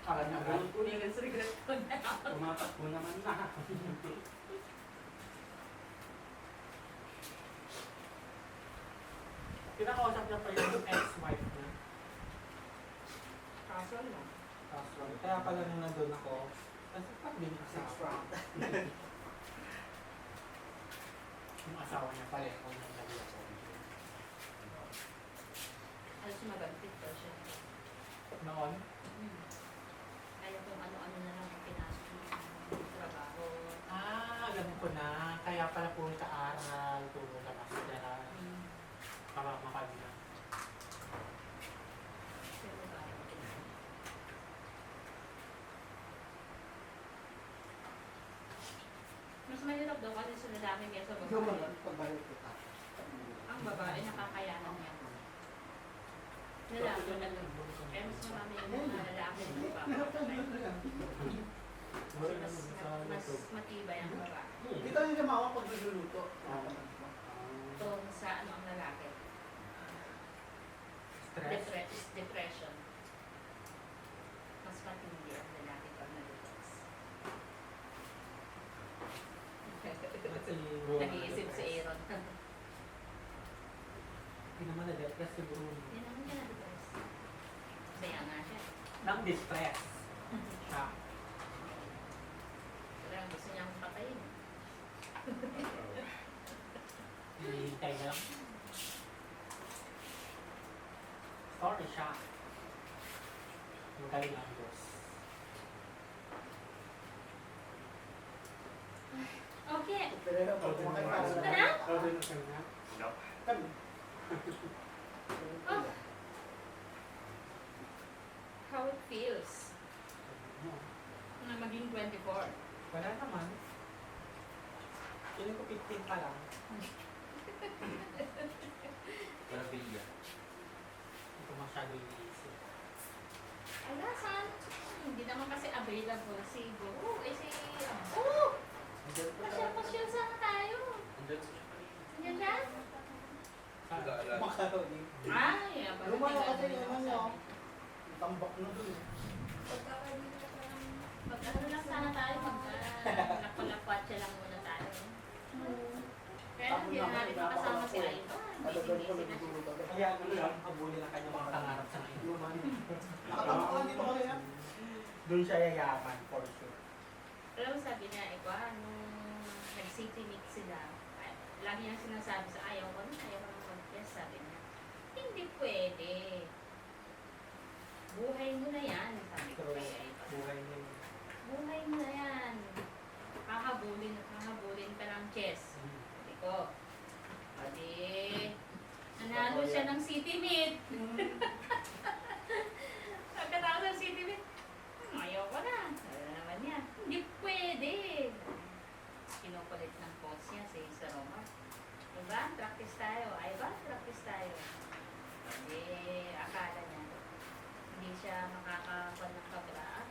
akala niya ganun. Biggest regret ko na. Tumatakbo naman na. Kinakausap niya pa yung ex-wife niya. Casual lang. Kaya pala nung nandun ako, kasi pag din asawa. Yung asawa niya pala yung nang nagula ko. Alam siya magantit daw siya. Noon, Ayaw kung ano-ano na lang ang pinasok ng trabaho. alam ko na. Kaya pala puro sa aral, puro sa kasdaran, para makabilang. Pero ba? Mas mahirap daw kasi sa lalaki kaysa Ikaw ba babae. pagbayad kita? Ang babae nakakayanan niya. Lalaki na lang. Kaya mas marami yung mga lalaki na nagpapakatay. Mas matibay ang babae. Dito yung jamawa pag nagluluto. Tong sa ano ang lalaki. Stress. Depression. Mas matindi ang lalaki pag nag-stress. Kasi Nag-iisip si Aaron. Hindi naman na-depress si Bruno. Hindi naman niya na-depress. Masaya nga siya. Nang distress. Siya. Parang gusto niyang patayin. Hinihintay na lang. Sorry siya. Magaling ang Diyos. Okay. Pero pag kumakain ka Ano? na. No. Kami. Oh. How it feels na maging 24. Wala naman. Feeling ko 15 pa lang. Maravilya. Hindi ko masyado iniisip. Ala, saan? Hindi naman kasi available si Bro. Eh si Abu. Pasyal sana tayo. Andun siya kanina. Nandiyan siya? Nag-aalala. Makaroon eh. Ay, abang Lumaya kasi yung ano. Tambak na dun. Mag ano lang sana tayo, napalapatsa lang muna tayo. Kaya hindi na natin makasama si Aiba. Alagan ko Busy-busy na siya. nagdudurog agad. Kaya ano lang, habulin ang kanyang mga pangarap sa ngayon. Luman. Nakatama ka dito ka yan. Doon siya yayaman, for sure. Alam mo sabi niya, nung nag-city mix sila, lagi niyang sinasabi sa ayaw ko ng mag-test, sabi niya, hindi pwede. Buhay mo na yan, sabi ko Pero kay Aiba. buhay niya. Buhay mo na yan. Hahabulin at hahabulin ka ng chess. Sabi ko, pwede, nanalo siya ng city meet. Pagkatapos ng city meet, ayaw ko na. Sabi na naman niya, hindi pwede. Kinukulit ng coach niya si Sir Omar. Diba? Practice tayo. Ay ba? Practice tayo. Eh, akala niya, hindi siya makakakuha ng kabraan.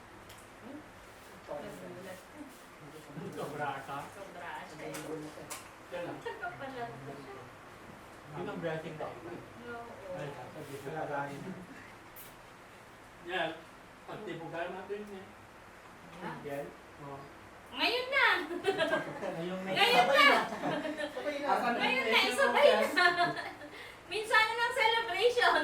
Nagulat ka. Sobra ka. Kabraan siya eh. Yan lang. Nagpapalaro ko siya. Yun ang blessing daw. Oo. Ay, sabi ko lagayin. Hindi Yan. Pagtibugan natin niya. Yan. Oh. Ngayon na! Ngayong Ngayon na! Sabay na. Asan na Ngayon yung na, Asian isabay Roses? na! Minsan ng celebration!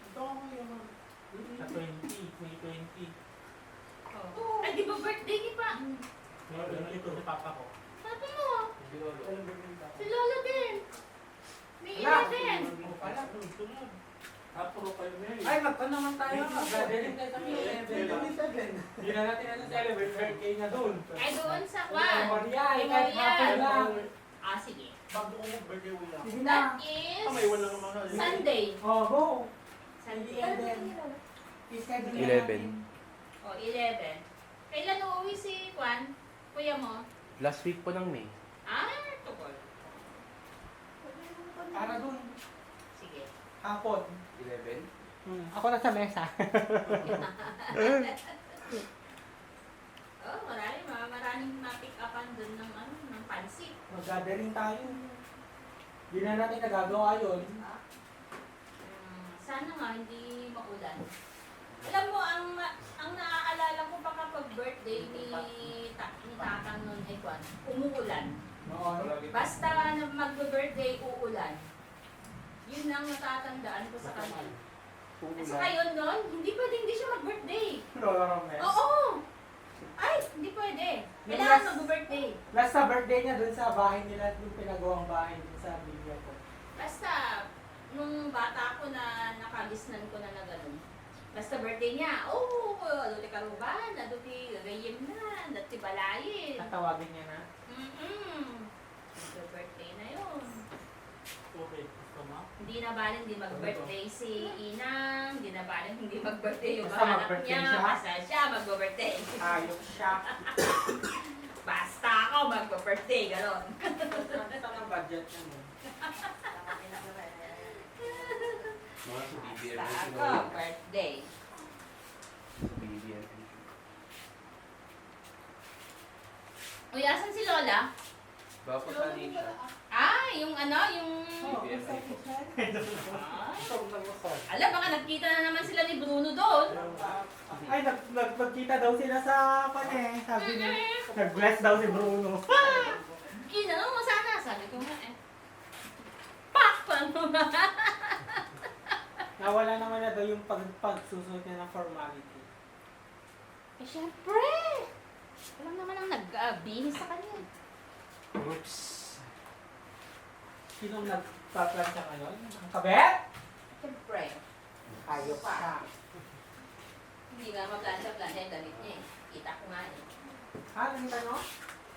Ito ako yung Sa 20, May 20. Oh. Ay, di ba birthday ni pa? Ito si Papa ko. Sabi mo, Si Lolo. si Lolo din. May Wala. 11. Wala, sunod. Puro kayo ngayon. Ay, magpa naman tayo. Mag-gathering tayo sa May 11. 11. Hindi na natin celebrate birthday niya doon. Ay, doon sa kwan. Memorial, kahit Memorial. hapon lang. Ah, sige. Bago ko mag-birthday wala. Sige That na. is May wala naman na. Sunday. Oh, go. Sunday. I-schedule na 11. natin. Oh, 11. Kailan uuwi si Kwan? Kuya mo? Last week po ng May. Ah, tukol. Para doon. Sige. Hapon. 11? Ako na sa mesa. Oh, maraming ma-pick upan dun ng ano, ng pansit. Mag-gathering tayo. Hindi na natin nagagawa yun. Sana nga hindi maulan. Alam mo, ang naaalala ko pa kapag birthday ni Tatang nun ay Kwan, umuulan. Noon. Basta na mag-birthday, uulan. Yun ang natatandaan ko sa kanya. At saka yun nun, hindi pwedeng hindi siya mag-birthday. Lola Romes. Oo! Ay, hindi pwede. Yung Kailangan last- mag-birthday. Last sa birthday niya dun sa bahay nila, yung pinagawang bahay dun sa video ko. Basta, nung bata ko na nakalisnan ko na gano'n. Basta birthday niya, oh, aduti karuban, aduti gagayim na, aduti balayin. Tatawagin niya na. Birthday na yun. Okay, gusto mo? Hindi na baling hindi mag-birthday si Inang, hindi na baling hindi mag-birthday yung Basta anak mag-birthday niya, siya? basta siya mag-birthday. Ayok siya. Basta ako mag-birthday, gano'n. Saan ang budget niya mo? Mga sa BBM. Basta ako, birthday. Sa BBM. Uy, asan si Lola? Baka po sa siya. Ah, yung ano, yung... BBM. Ah, Isang nangusap. alam, baka nagkita na naman sila ni Bruno doon. Ay, nagpagkita daw sila sa pane. Sabi niya, nag-bless daw si Bruno. Inano mo sana, sabi ko nga eh. Pak! Paano na? Nawala naman na daw yung pagsusunod niya ng formality. Eh, syempre! Alam naman ang nag-bihis sa kanya. Oops. Sinong nagpaplansya ngayon? Ang kabet? Syempre. Ayok siya. Hindi nga maplansya-plansya yung damit niya eh. Kita ko nga eh. Ha? Nakita no?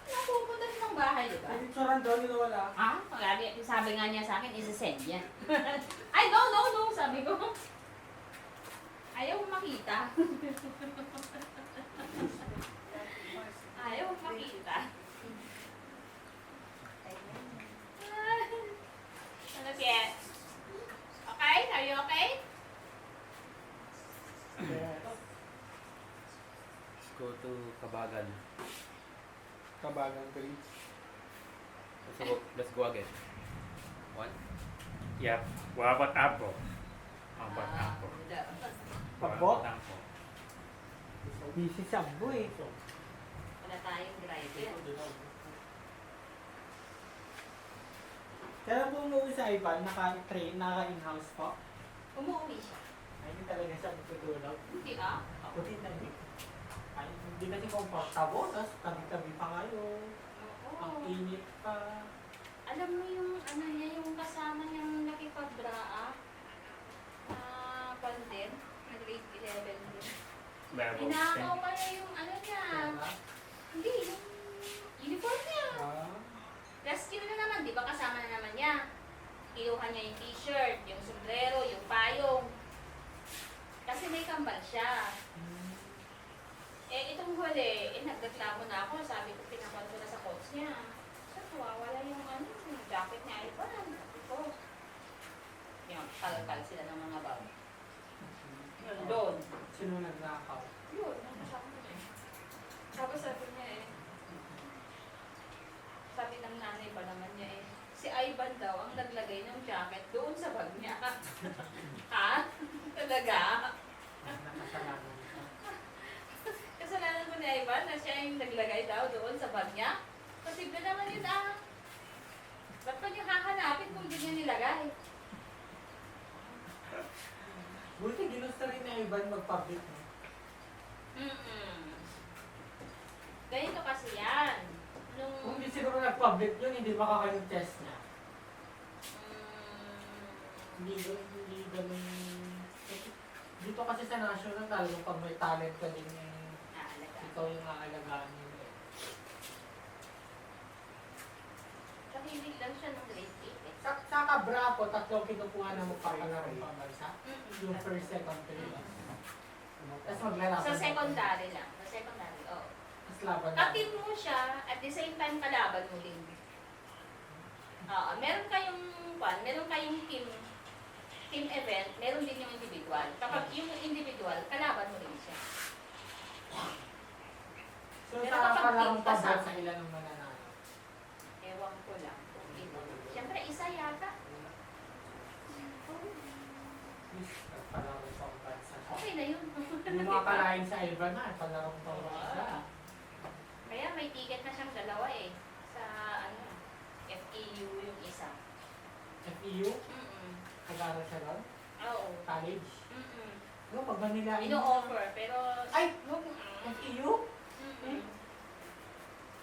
Napupunta rin ng bahay, di ba? Ay, picturean daw nila wala. Ah, sabi nga niya sa akin, isa-send niya. Ay, no, sabi ko. Ayaw ko makita. Ayaw ko makita. Ano, Piet? Okay? Are you okay? Let's go to Kabagan. Kabagan please. Let's go again. 1. Yep. What about apple? How about apple? What Abo? about apple? Busy si Abo eh. Wala tayong driver. Kaya po umuwi sa Ivan, naka-train, naka-in-house po. Umuwi siya. Ay, hindi talaga siya matutulog. Hindi ah. Ako din na ay, hindi kasi comfortable. Tapos tabi-tabi pa kayo. Ang Oo. init pa. Alam mo yung ano niya, yung kasama niyang nakipag-braa pandem, na grade 11 din. Level Inakaw pa niya yung ano niya. Diba? Hindi, yung uniform niya. Ah, Rescue na naman, di ba kasama na naman niya. Kinuha niya yung t-shirt, yung sombrero, yung payong. Kasi may kambal siya. Eh, itong huli, nagreklamo na ako. Sabi ko, pinakuan ko na sa coach niya. So, nawawala yung ano, yung jacket niya. Iba, sabi ko. Yung kalkal sila ng mga bag. Yun, doon. sino nagnakaw? Yun, nakasama niya. Tapos sabi niya eh, sabi ng nanay pa naman niya eh, si Ivan daw ang naglagay ng jacket doon sa bag niya. Ha? Talaga? Nakasalanan ka. Kasalanan mo ni Ivan na siya yung naglagay daw doon sa bag niya? Posible naman yun ah. Ba't pa niyo hahanapin kung di niya nilagay? Buti ginusto rin na Ivan mag-public. No? Ganito kasi yan. Kung Nung... hindi siguro nag-public yun, hindi makakain yung test niya. Hindi ganun. Dito kasi sa national, talagang pag may talent ka din, ikaw yung aalagaan nila. Eh. Tahimik lang siya ng grade 8 eh. Sa Cabra po, tatlong kinukuha na magpapalarong pambansa. Yung first, second, third. Tapos maglalaban. Sa secondary lang. Sa secondary, oo. Tapos laban na. Katim mo siya, at the same time kalaban mo din. Oo, meron kayong team event, meron din yung individual. Kapag yung individual, kalaban mo din siya. So Pero sa kapag palarong team kasama. pambansa, ilan ang mananalo? Ewan ko lang kung ito. Siyempre, isa yata. Palarong pambansa. Okay na yun. Yung mga kalahin sa Ivan na, palarong pambansa. Kaya may ticket na siyang dalawa eh. Sa ano, FEU yung isa. FEU, Mm-mm. nag-aaral siya doon? Oo. College. Mm-mm. No, pag Manila. Ino-offer, pero... Ay! Mm-mm. FEU? Mm-mm.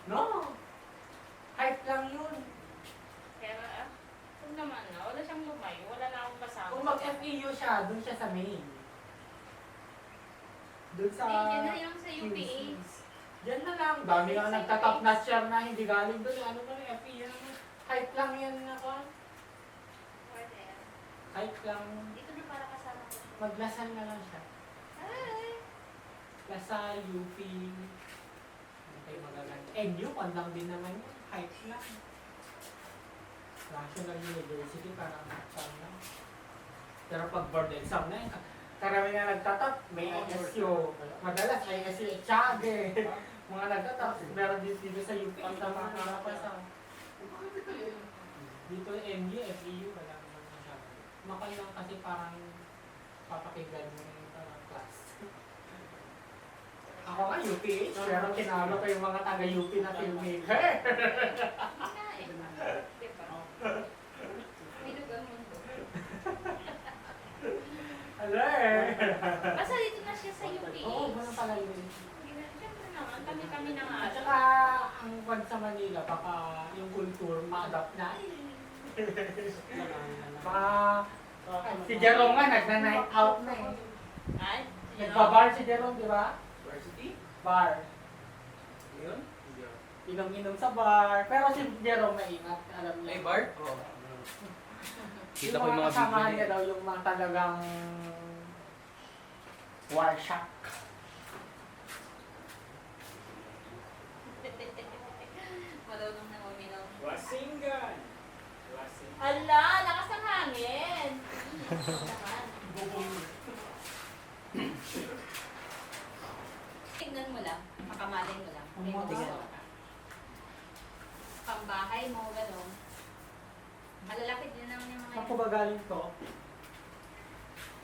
No! Hype lang yun. Pero, kung naman na, wala siyang lumayo, wala na akong kasama. Kung mag-FEU siya, dun siya sa main. Dun sa... Hindi, yun na yung sa UPA. QCs. Diyan na lang. Dami nga nagtatop notch yan na hindi galing dun. Ano ba yung FEU? Hype lang yan ako. Pwede. Hype lang. Dito na para kasama ko. Maglasal na lang siya. Ay! Lasal, UP. Hindi kayo magaganda. NU, pandang din naman yun. Hype lang. National University, parang lang. Pero pag board exam na yun, karami na nagtatap, may ISU. Madalas, ISU, Echage. Mga nagtatap, meron din dito sa UP. Ang tama na sa dito NU, FEU, wala naman masyado. Makal lang kasi parang papakinggan mo yung parang class. Ako nga UPH, pero tinalo ko yung mga taga-UP na filmmaker. Hindi nga eh. Diba? Bilog ang mundo. Hello eh! Basta dito na siya sa UPA. Oo, ganun pala yun. Siyempre naman, kami na nga. At saka, ang kwan sa Manila, baka yung culture ma-adapt na. Baka, si Jerome nga, nagna-night out na eh. Ay, Nagbabar si Jerome, di ba? Varsity? Bar. Yun? Hindi ako. Inom-inom sa bar. Pero si Jerome maingat, alam niya. Ay, bar? Oo. Kita ko yung mga kasamahan video niya niya. daw yung mga talagang war shock. Malunong na uminom. Wasingan! Wasingan. Ala, lakas ng hangin. Naman. Tignan mo lang, makamalay mo lang. May Tingnan. gusto ka. Pambahay mo, gano'n. Malalapit din naman yung mga Saan ko ba galing to?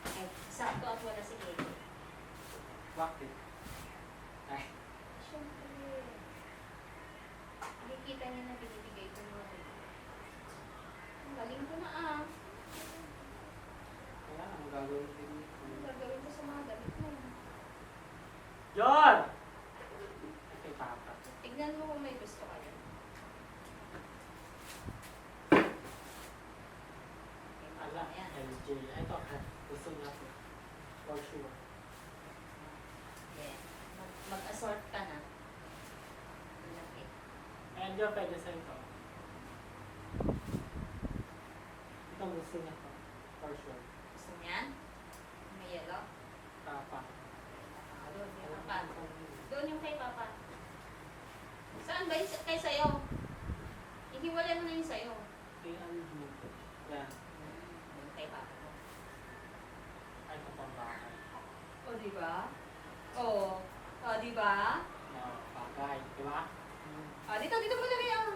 Eh, sakto at wala si Gay. Bakit? Ay, Siyempre. Nakikita niya na binibigay ko mo. Ang galing ko na ah. wala nang gagawin din. Ano gagawin ko sa mga damit mo? Yon! Kay Papa. Tignan mo kung may gusto ka yun. Ala, LJ. Ito, gusto niya ko. For sure. Yeah. Mag-assort ka na. Laki. And yung pwede sa ito. Ito gusto niya ko. For sure. Gusto niyan? May yellow? Papa. Doon yung Papa. Doon yung kay Papa. Saan ba yung kay sayo? Ihiwalay mo na yung sayo. Kay Alju. Yan. Doon kay Papa. Ay, ito pang bahay. O, diba? O, diba? Bagay. Di ba? Dito mo lagay ah.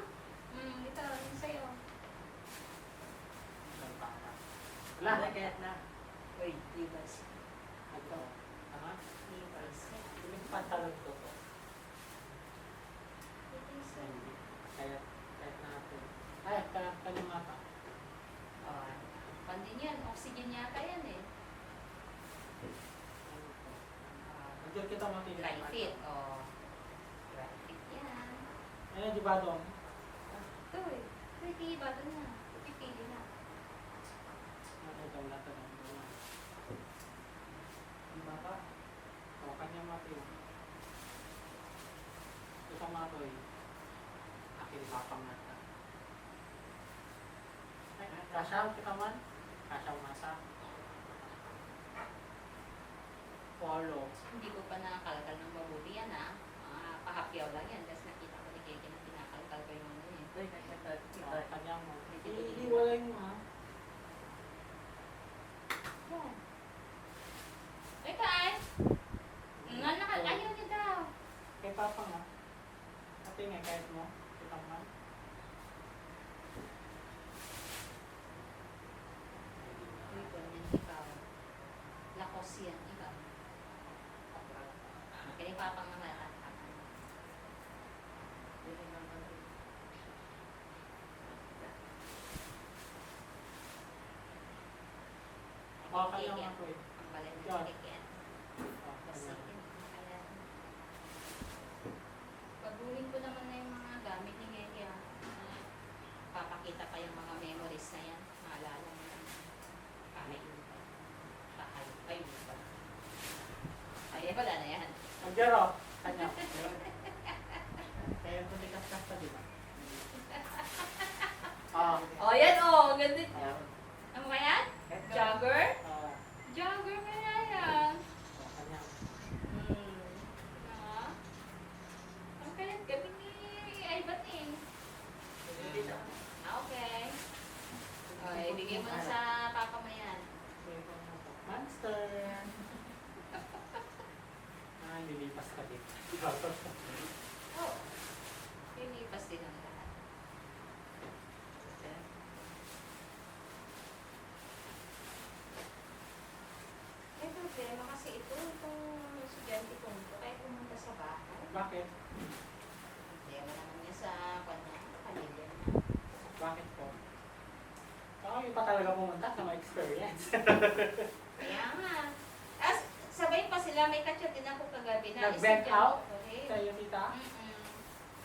Wala, kaya na. Uy, libas. Ito. Tama? Libas. Yung pantalon ko po. Kaya natin. Ay, kalimata. Oh, pandin yan. Oxygen yata yan eh. Nandiyan kita mga Dry fit. Oh. Dry fit yan. Ayan, di ba doon? Ito eh. Pwede ba ito na? Pipili na. Ito, wala ito. Di ba ba? O, kanya mati. Ito matoy. Akin papang nata. Kasya, kita man? Kasya masa. Polo. Hindi ko pa nakakalkal ng mabuti yan ha. Pahapyaw lang yan. Kasi nakita ko ni Keke na pinakalkal ko yung ano eh. O, kanya mo. Hindi wala yung ha. Yan. Ay, Kai! Nga ayaw niya daw. Kay Papa nga. Ate nga, kahit mo. Kita man. Uy, ganyan ikaw. Lakos yan, ikaw. Kaya papang mga nakatakan. O, kanya matoy. Ang balay ng Yan. Keke. O, Kasi, kanya. kaya... Pagbuhin ko naman na yung mga gamit ni Keke ah. Papakita pa yung mga memories na yan. Maalala mo yan. Ay, ba? Ay, wala na yan. Nandiyan o. Kanya. Kaya kung tikas-kas pa, di ba? Oh, yan oh. Ganda. Ayan. Ano ba yan? Jogger? Ah, Jogger kaya yan. o, kanya. Ang kalit kami ni Ivan eh. Okay. Okay, bigay mo na sa papa mo yan. Monster! Lilipas ka din. Oh. Pinipas din ang lahat. May problema kasi itong estudyante ko nito kaya pumunta sa bahay. Bakit? Problema naman niya sa kanya, pamilya niya. Bakit po? Yung pa talaga pumunta sa mga experience. Kaya nga. As, sabay pa sila, may kachat din ako kagabi na Nag-vent estudyante out? ko, eh. Sa'yo, tita? Mm-mm.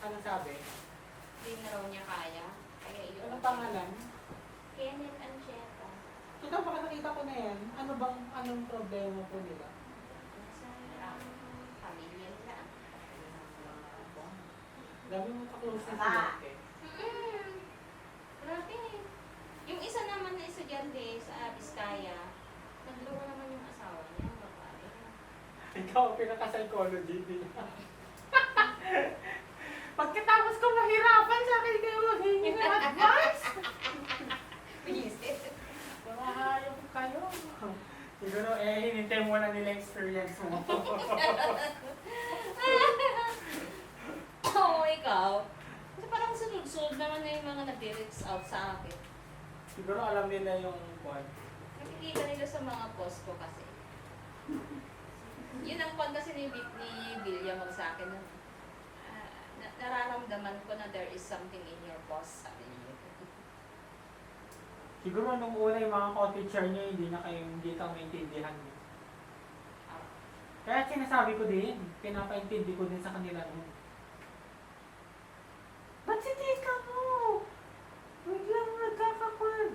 Anong sabi? Hindi na raw niya kaya. Kaya yun. Anong pangalan? Kenneth Ancheta. Tita, baka nakita ko na yan. Anong problema po nila? Nasa pamilya nila. Dami mo ka-close na sila. Okay. Grabe. Yung isa naman na estudyante sa Vizcaya, nagluwa naman yung asawa niya, ang babae. Ikaw, pinaka-psychology din. Pagkatapos ko mahirapan sa akin kayo maghingi ng advice. Visit. Mga hayop kayo. Siguro, hinintay mo na nila experience mo. Oo, ikaw. Kasi parang sunod-sunod naman na yung mga nag-reach out sa akin. Siguro alam nila yung kwan. Nakikita nila sa mga post ko kasi. Yun ang kwan kasi ni Bilya mag sa akin. Nararamdaman ko na there is something in your post, sabi niya. Siguro nung una yung mga co-teacher niya, hindi ka maintindihan niya. Kaya sinasabi ko din, pinapaintindi ko din sa kanila nun. Ba't si Tika mo? Huwag lang nagkakakwan.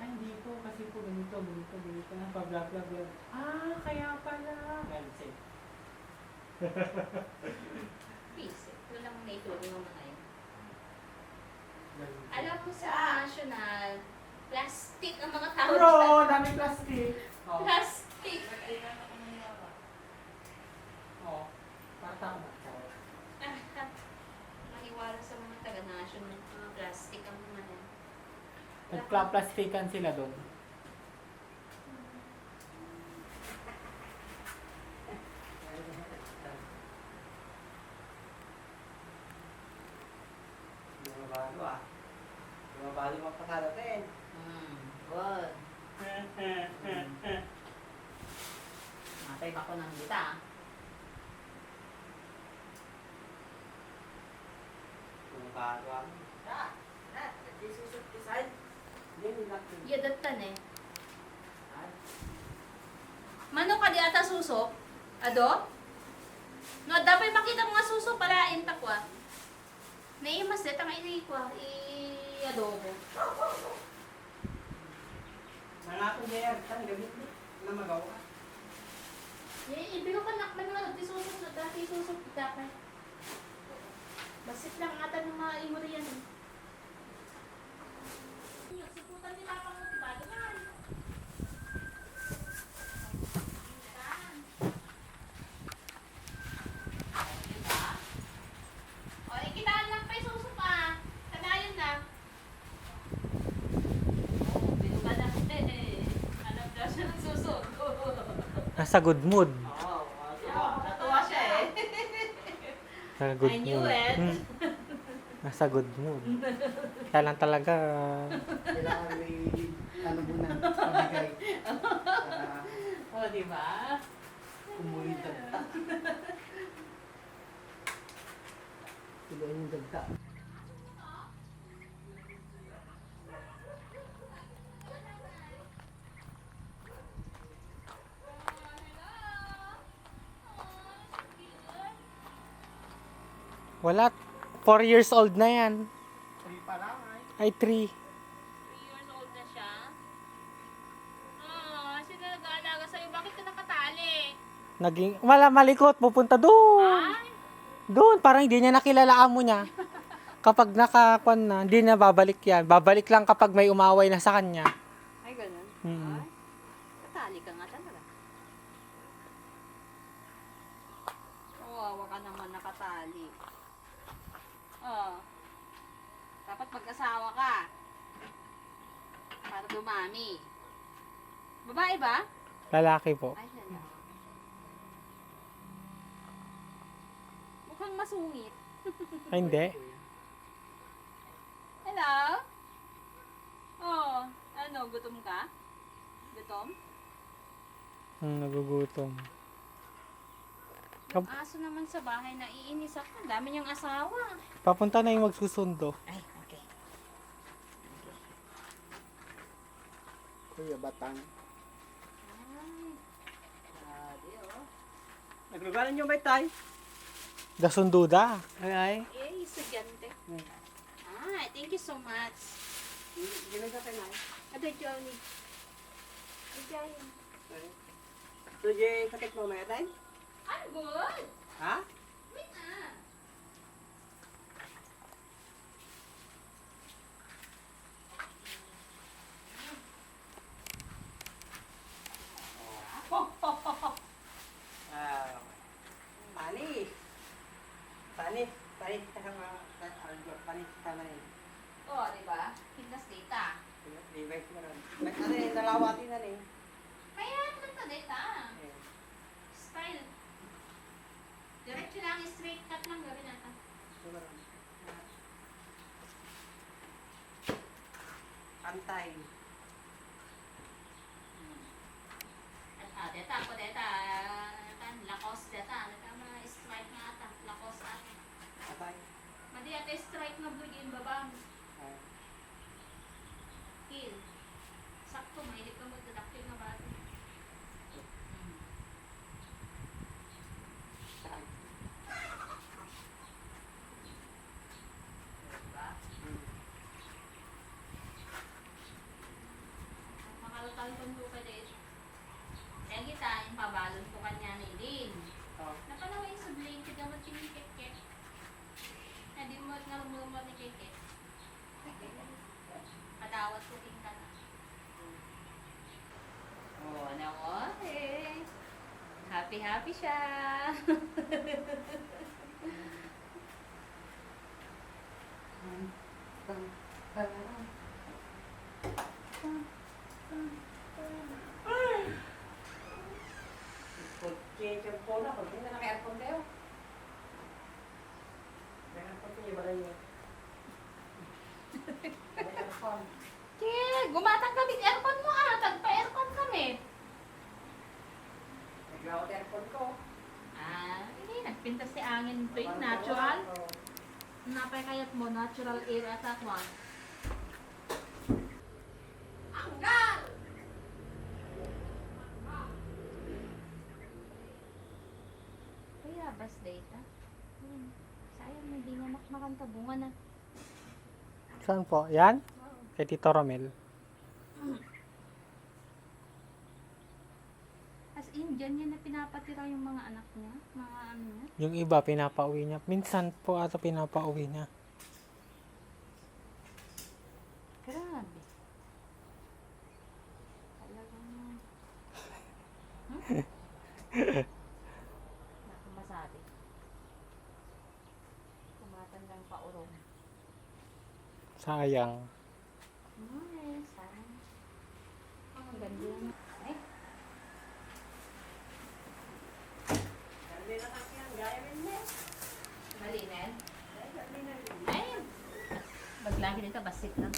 Ay, hindi po, kasi po ganito, bla bla bla bla. Ah, kaya pala. Ganun. Please, ito lang ang naituro ng mga yun. Ganun. Alam mo sa national, plastic ang mga tao Bro, dyan. dami plastic. Oh. Plastic! Oh. Bata ko na. Maniwala sa mga taga-national, plastic ang mga yan. Nagplastikan sila doon. Bumabalo ah. Bumabalo magpakarating. Good. kay bako ng kita. Kung kaano. Yadatan eh. Mano ka di ata susok? Ado? No, dapat makita mo nga susok para intakwa. Naimas dito ang inikwa. I-adobo. Nangako niya, tan gamit na magawa. Ibiro ka nakman nga. Di susok na dati susok. Dapat. Basit lang ata ng mga imuri yan. Suputan nila pang mutibado man. O, ikitaan lang pa yung susok ah. Kanayon na. Oh, binuka na. Alam daw siya ng susok. Nasa good mood. Natuwa siya eh. Nasa good I knew mood. it. Nasa good mood. Kaya lang talaga, Kailangan may ano muna, pabigay. Para O, di ba? umuwi dagta. Tuloy yung dagta. wala. 4 years old na yan. Uy pa lang ay. Ay, 3. 3 years old na siya. Sino nag-aalaga sa'yo? Bakit ka nakatali? Wala, malikot. Pupunta doon. Ay, Doon. Parang hindi niya nakilala amo niya. Kapag nakakuan na, hindi na babalik yan. Babalik lang kapag may umaway na sa kanya. ay ganun. Mm. Ay, katali ka nga talaga. Kawawa ka naman nakatali. Oh. Dapat mag-asawa ka. Para dumami. Babae ba? Lalaki po. Ay, hala. Mukhang masungit. Ay, hindi. Hello? Oh, ano, gutom ka? Gutom? Nagugutom. Yung aso naman sa bahay, naiinis ako. Ang dami niyang asawa. Papunta na yung magsusundo. Ay, okay. Kuya Batang. Ay, grabe oh. Naglugaran niyo ba tay? Dasunduda. Ay ay. Eh, estudyante. Ah, thank you so much. Ginagawa tayo na. Ado, Johnny. Ay, So, Jay, sakit mo may tay? I'm good. Ha? Wait na. Ah. Panis. Panis. Panis ka nga. Panis ka na yun. Oh, di ba? Hignas data. Device mo rin. Ano yun, nalawatin na rin. Kaya naman ka data. Style. Diretso lang, straight cut lang gawin natin. Antay. Data ako, data. Lacoste, data. Mga strike nga ata. Lacoste ata. Atay. Madi ata strike nga blue yung babang. Kill. Sakto, mahilig ka magdadaktil na bata. Diba? Makalakal ko nyo ka dito. Kaya kita, yung pabalon ko kanya ni Lynn. Oh. Napalawa yung subling, tiga mo tinikit-kit. Hindi mo at ngarumurumot ni Kikit. Kadawat ko ting ka na. Oh, ano eh. Happy siya. Change yung phone ako. Hindi na naka-aircon kayo. Naka-aircon kayo ba rin yun? Naka-aircon. Gumatang kami. Aircon mo ah. Tagpa-aircon kami. Nag-aircon Pintas si angin ito yung natural. Napay kayat mo, natural air at that one. Kaya bas data. Sayang hindi nga makmakanta bunga na. Saan po? Yan? Kay Tito Romel. As in, dyan yan na pinapatira yung mga anak niya. Mga ano niya. Yung iba, pinapauwi niya. Minsan po ata pinapauwi niya. Grabe. Talagang... Naku masabi. Tumatandang paurong. Sayang. Ay, sayang. Ang ganda yan. Ay. Malinen? Ay. Baglaki nito, basit lang.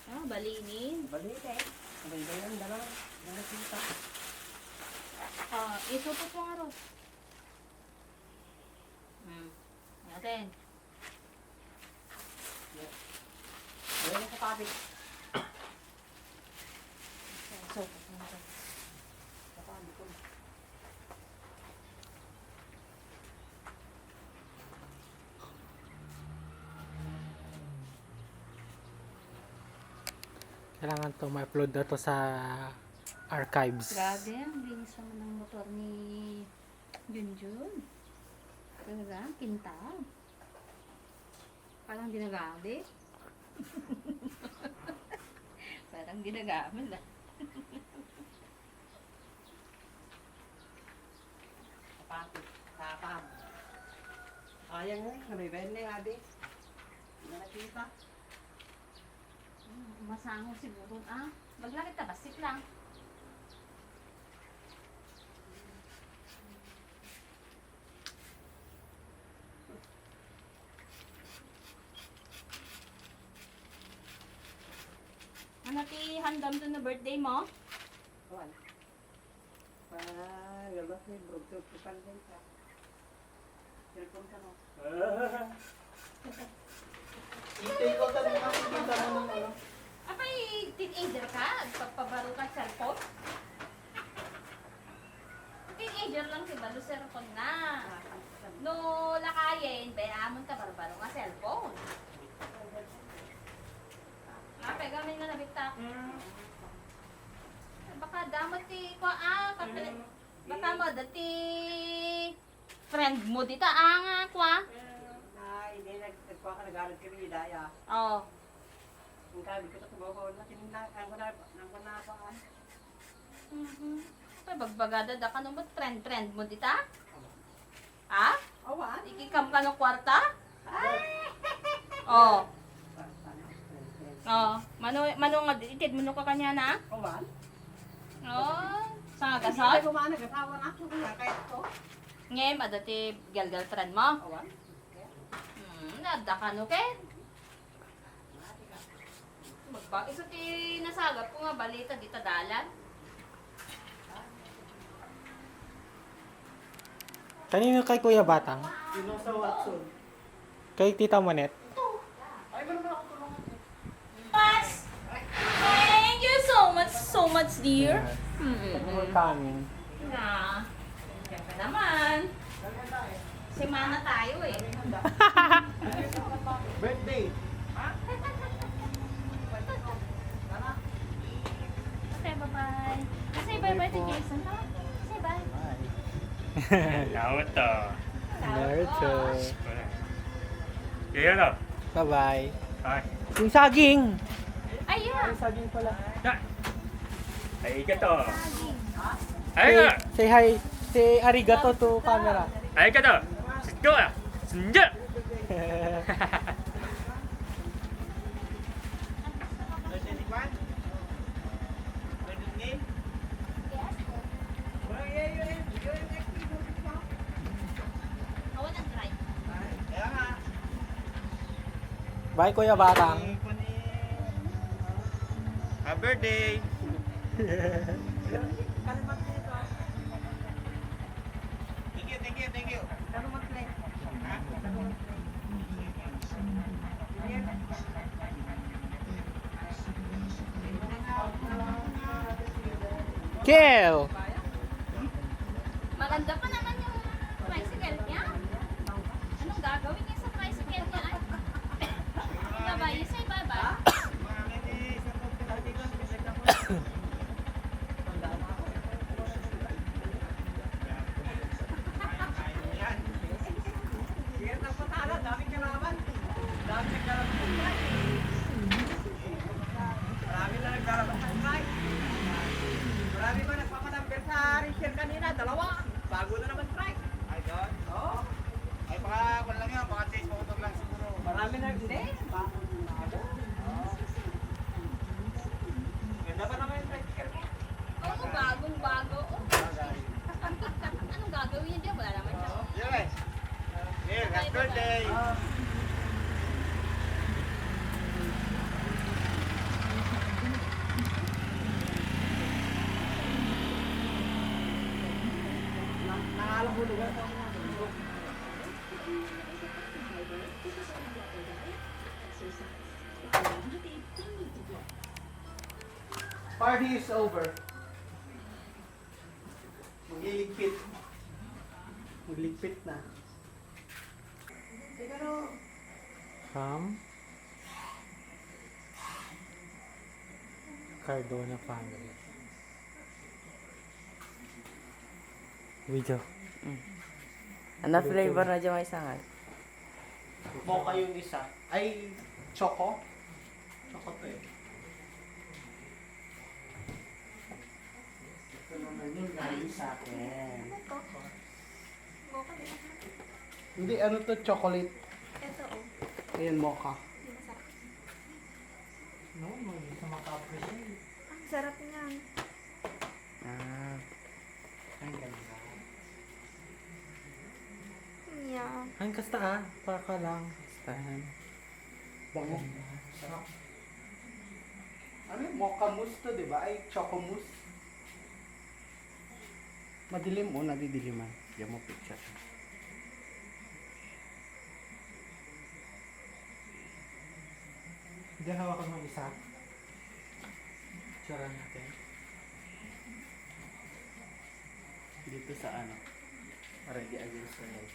Ah, balinin. Ah, isupot mo nga ro. Natin. Isupot mo nga ro. Kailangan to ma-upload na to sa archives. Grabe, ang linis naman ng motor ni Junjun. Talaga, kintab. Parang ginagamit. Parang ginagamit ah. Ayan nga, nabibend na yung adi. Hindi na nakita. Masango siguro ah. Baglaki tabasit lang. Ano ti handam to na birthday mo? Kawan. Galbas ni Brugtog Kupan din ka. Telepon ka no. Hintay ko talaga kasi kita mo ng ano. Apay, teenager ka? Pagpabaro ka cellphone? Teenager lang si Balo cellphone na. No lakayin, bayamon ka barbaro nga cellphone. Apay, gamin nga nabitak. Baka damot ti kapalit. Baka mo dati friend mo dito kwa. Hindi nagkuha ka nagalit kami ni Daya. Oh. Ang sabi ko sa tubaw na tinindaan ko na paan. Ay, bagbagada da ka naman trend mo dita? Ha? Awan. Ikikam ka ng kwarta? Oh. Oh, mano nga itid mo ka kanya na? Awan. Oh, sa Hindi gasot? ko man nagasawa na ako kaya kahit ko. Ngem adati girlfriend mo. Awan. Nada ka no ken. Magbag iso ti nasagap ko nga balita dita dalan. Kanino kay Kuya Batang? Sino sa Watson? Kay Tita Monet? Pas! Thank you so much dear. For coming. Na. Siyempre naman. Semana tayo eh. Birthday. Okay, bye-bye. Say bye-bye to Jason, ha? Say bye. Naruto. Naruto. Kaya na. Bye-bye. Ay. Yung saging! Ayan. Yung saging pala. Arigato. Ay nga. Say hi. Say arigato to camera. Arigato. Sito ya. Senja. Awan ang drive. Bye Kuya Batang. Happy birthday! Thank you. Kel! Maganda pa naman yung tricycle niya. Anong gagawin niya sa tricycle niya? Ibaba, isa ibaba. Marami ba nagpapanumber sa Richard kanina? Dalawa. Bago na naman try. Ay, God. Oo. Ay, baka, kung lang yan, baka taste photo lang siguro. Marami na. Hindi. Bago na ako. Ganda pa naman yung tricycle mo. Oo, bagong bago. Oh. Anong gagawin niya dyan? Wala naman siya. Yes. Here, happy birthday! Nangalahulugan. Party is over. Magliligpit. Magligpit na. From Cardona family. Video. Ano flavor na dyan may sangal? Mocha yung isa. Ay, choco. Choco to eh. Ito naman yung galing sa akin. Hindi, ano to? Chocolate. Ito, oh. Ayan, mocha. No, hindi sa maka-appreciate. Ang sarap niyan. Ah, Ang ganda. Yeah. Ang kasta para ka lang. stand. Bango. Sarap. Ano yung mocha mousse to, di ba? Ay, choco mousse. Madilim o, nadidiliman. Diyan mo picture. Hindi hawakan mo isa. Tsura natin. Dito sa ano. Already against the light.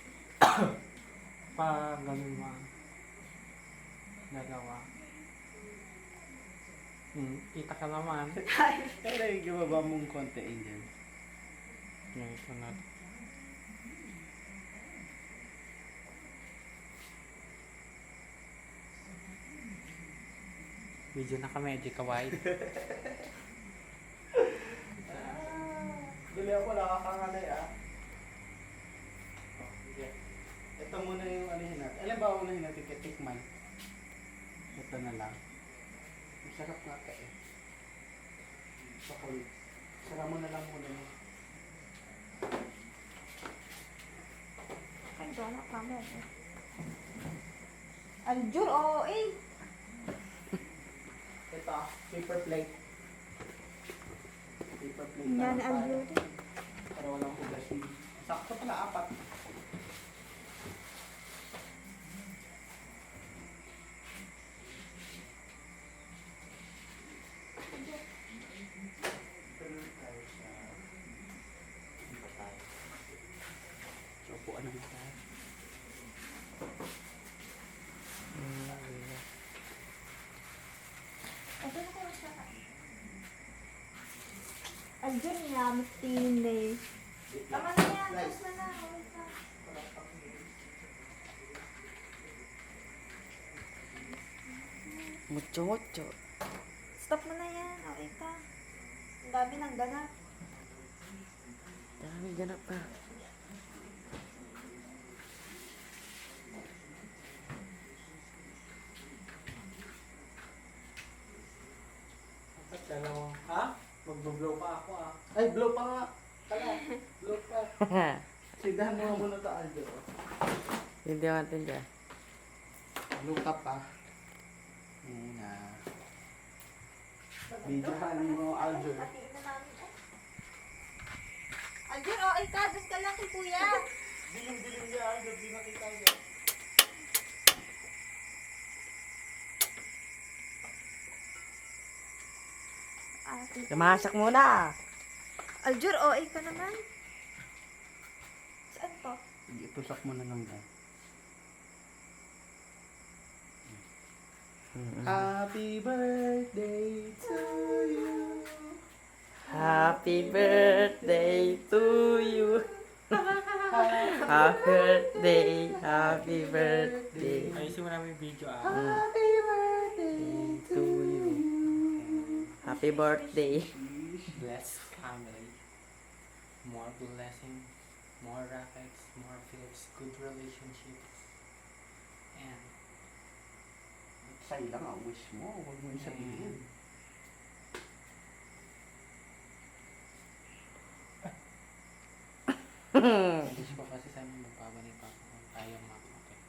Pa ganun mo ang dalawa. Kita ka naman. Pero yung ibaba mong konti dyan. Yung ito na. Video na kami, di ka wide. Dali ako, nakakangalay Okay. Ito muna yung anuhin natin. Alam ba unahin natin kay Tikman? Ito na lang. Masarap nga ka eh. Chocolate. Sara mo na lang muna yun. Ay, doon ako mo. Aljur, oo eh. Ito, paper plate. Paper plate. Yan, para aljur. para walang hugasin. Sakto pala, 4. So, upuan naman tayo. Aljur niya, matindi. Tama na yan, tapos na na. Mucho-mucho. Stop mo na yan, okay ka. Ang dami ng ganap. Dami ganap pa. At dalawang Ha? magbo-blow pa ako Ay, blow pa nga. Kala, blow pa. Sidahan mo nga muna ito, Aldo. Hindi natin dyan. Blow ka pa. Muna. Videohan mo, Alger. Alger, oh, ay ka, doon ka lang kay kuya. Dilim-dilim niya, Alger. Di nakita niya. Lumasak muna. Alger, oh, ay ka naman. Saan to? Itusak mo na lang yan. Happy birthday to you. Happy birthday to you. Happy birthday, happy birthday Ayusin mo namin yung video Happy birthday to you. Happy birthday. Blessed family. More blessing, more rackets, more Philips, good relationships. And Sa'yo lang ang wish mo. Huwag mo yung sabihin. wish ko kasi sana magpabalik pa ako kung tayo makakapit.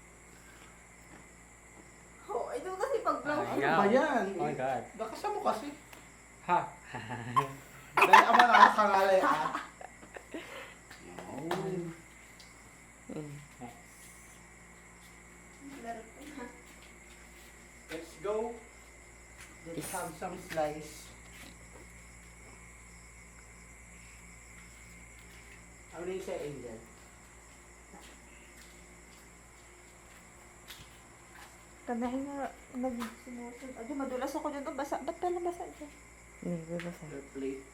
Oh, ito kasi pag-vlog. Ay, Ano ba yan? Oh my God. Nakasa mo kasi. Ha? Dahil ama nakakangalay ah. Let's go. Let's have some slice. Ano yung sa Angel? Kanain na nag-sumusunod. Ado, madulas ako dyan. Oh, basa. Ba't pala basa dyan? Hindi ko basta. Your plate.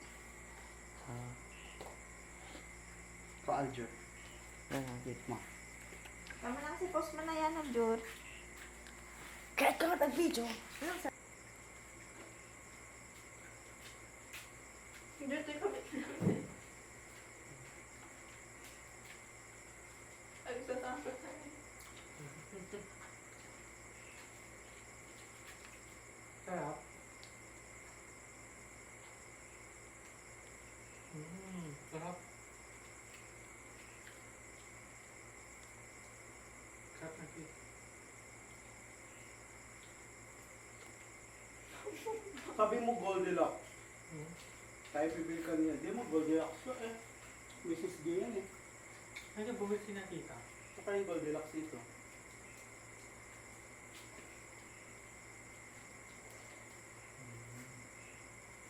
For Alger. Wait mo. Tama lang si post mo na yan, Alger. Kahit ka mag-video. Hindi, kami. Ay, tatakot na rin. Sarap. Sarap. Sarap na cake. Sabi mo Goldilocks. Tayo pipili ka niya. Di mo Goldilocks to eh. Mrs. G yan eh. Ano bumili si nakita? Saka yung Goldilocks dito.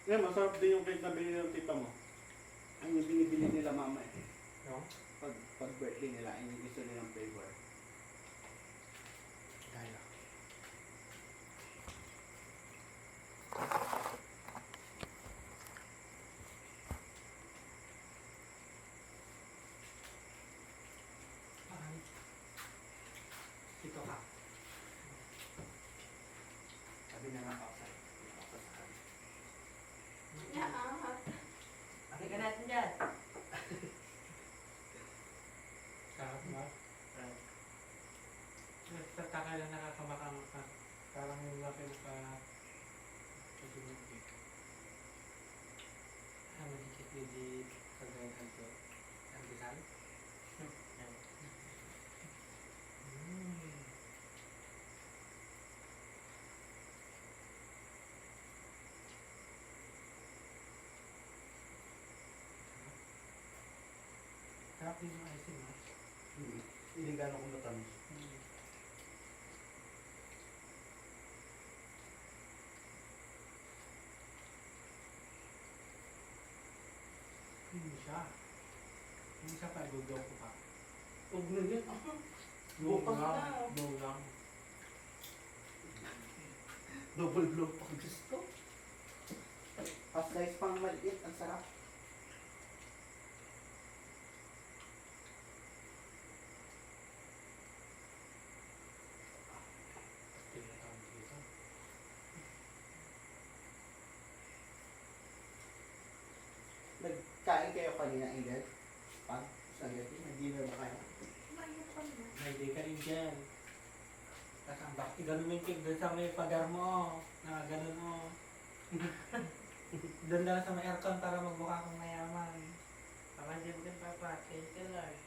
Ngayon, masarap din yung cake na binili ng tita mo. Ang yung binibili nila mama eh. No? Pag birthday nila, ang yung gusto nilang flavor. Kaya. Dito ka. Sabi na nga outside. Halika natin dyan. Sarap ba? Nagtataka lang nakakamakang ka. Parang yung laki na ka... Magigit legit kagaya ito. Ang gisal? Sarap din yung icing, no? Hindi gano'n kung matamis. Hindi siya. Hindi siya pa, gugaw ko pa. Huwag na din. Bukas Bukas na. na. Buo lang. Double blow pag gusto. Pa-slice pang maliit. Ang sarap. Tinatawag dito. Nagkain kayo kanina, Ingrid? Pag spaghetti, nag-dinner ba kayo? May day ka rin dyan. Tapos ang bakit ganun mo yung cake doon sa may pagar mo. Na ganun mo. Doon lang sa may aircon para magmukha kang mayaman. Pamansin mo ka, Papa. Thank you, Lord.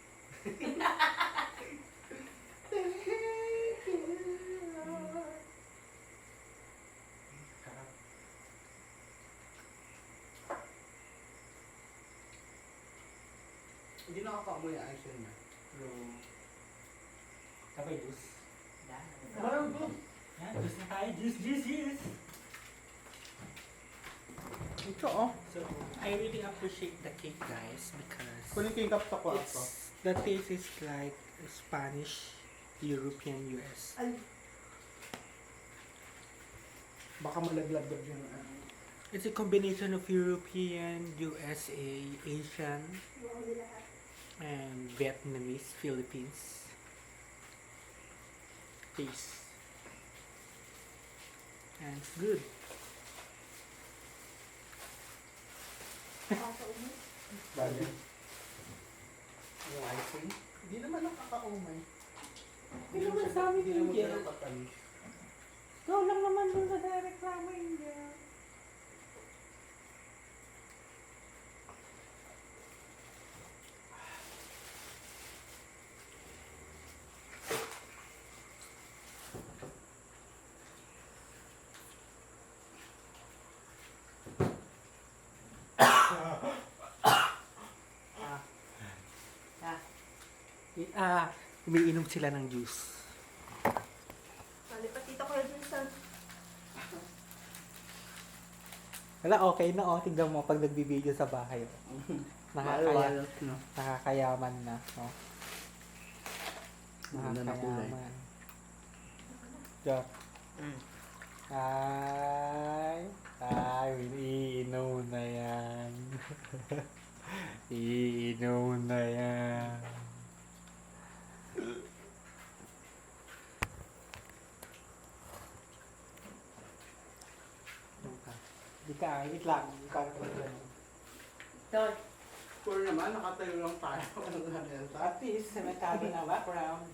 Sarap. Hindi nakakamoy ang ice cream niya. True. Sabay juice. Parang good. Yan, juice na tayo. Juice. Ito oh. So, I really appreciate the cake, guys, because Kunin ko yung cup sa kwarto. it's, the taste is like Spanish, European, US. Baka malaglag-lag yung ano. It's a combination of European, USA, Asian, and Vietnamese, Philippines. Taste. And it's good. Dali. Yung ice cream? Hindi naman nakakaumay. Hindi naman sa amin Hindi yung naman gel. ganun katamis. Ikaw lang naman dun sa reklamo yung gel. Umiinom sila ng juice. Malipat dito kayo dun sa... Wala, okay na oh. Tingnan mo pag nagbibideo sa bahay. Oh. Malawalot, no? Nakakayaman na. Oh. Ganda na kulay. Nakakayaman. Diyan. Ay, iinom na yan. Iinom na yan. Di ka, wait lang. Tol, Sure naman, nakatayo lang tayo. Ano na yan? At least, sementado na background.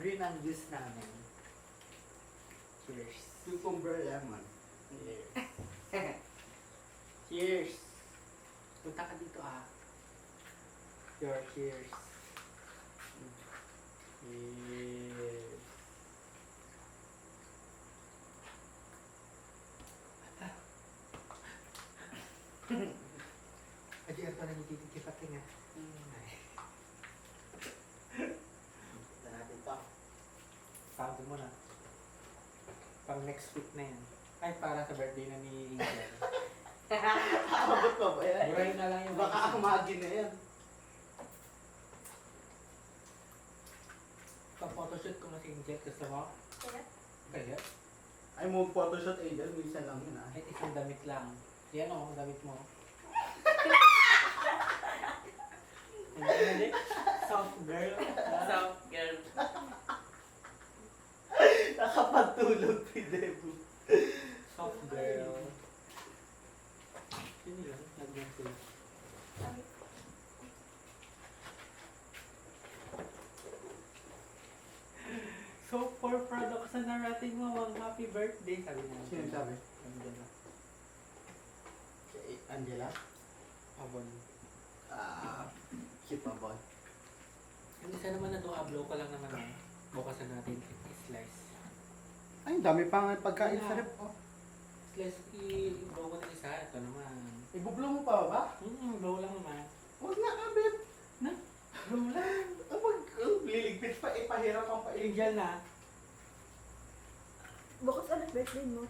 Green ang juice namin. Cheers. Cucumber lemon. Cheers. Punta ka dito ah. Your cheers. Cheers. Aji, ito na yung titikipating ah. Ito natin to. Sabi mo na. Pang next week na yan. Ay, para sa birthday na ni Angel. Abot pa ba yan? Buray na lang yung Baka amagin na yan. Pa-photoshoot ko na si Angel. Gusto mo? Kaya? Kaya? Ay, mo photoshoot Angel, minsan lang yun ah. Ay, isang damit lang. Yan o, ang damit mo. Hindi. Soft girl. soft girl. Nakapagtulog si Debu. Soft girl. Yun yun. Lagyan sila. So, for products na narating mo, ang happy birthday. Sabi na. Sino sabi? Angela. Kay Angela? Abon. Cute na boy. Ang isa naman na doon, ablow ko lang naman ah. Bukasan natin. Slice. Ay, dami pa nga pagkain sa rep. Oh. Slice, i-blow ko ng isa. Ito naman. Ibublo mo pa ba? Blow lang naman. Huwag na, Abet. Blow lang. Liligpit pa, ipahirap ang painggan. Angel na. Bukas ulit birthday mo.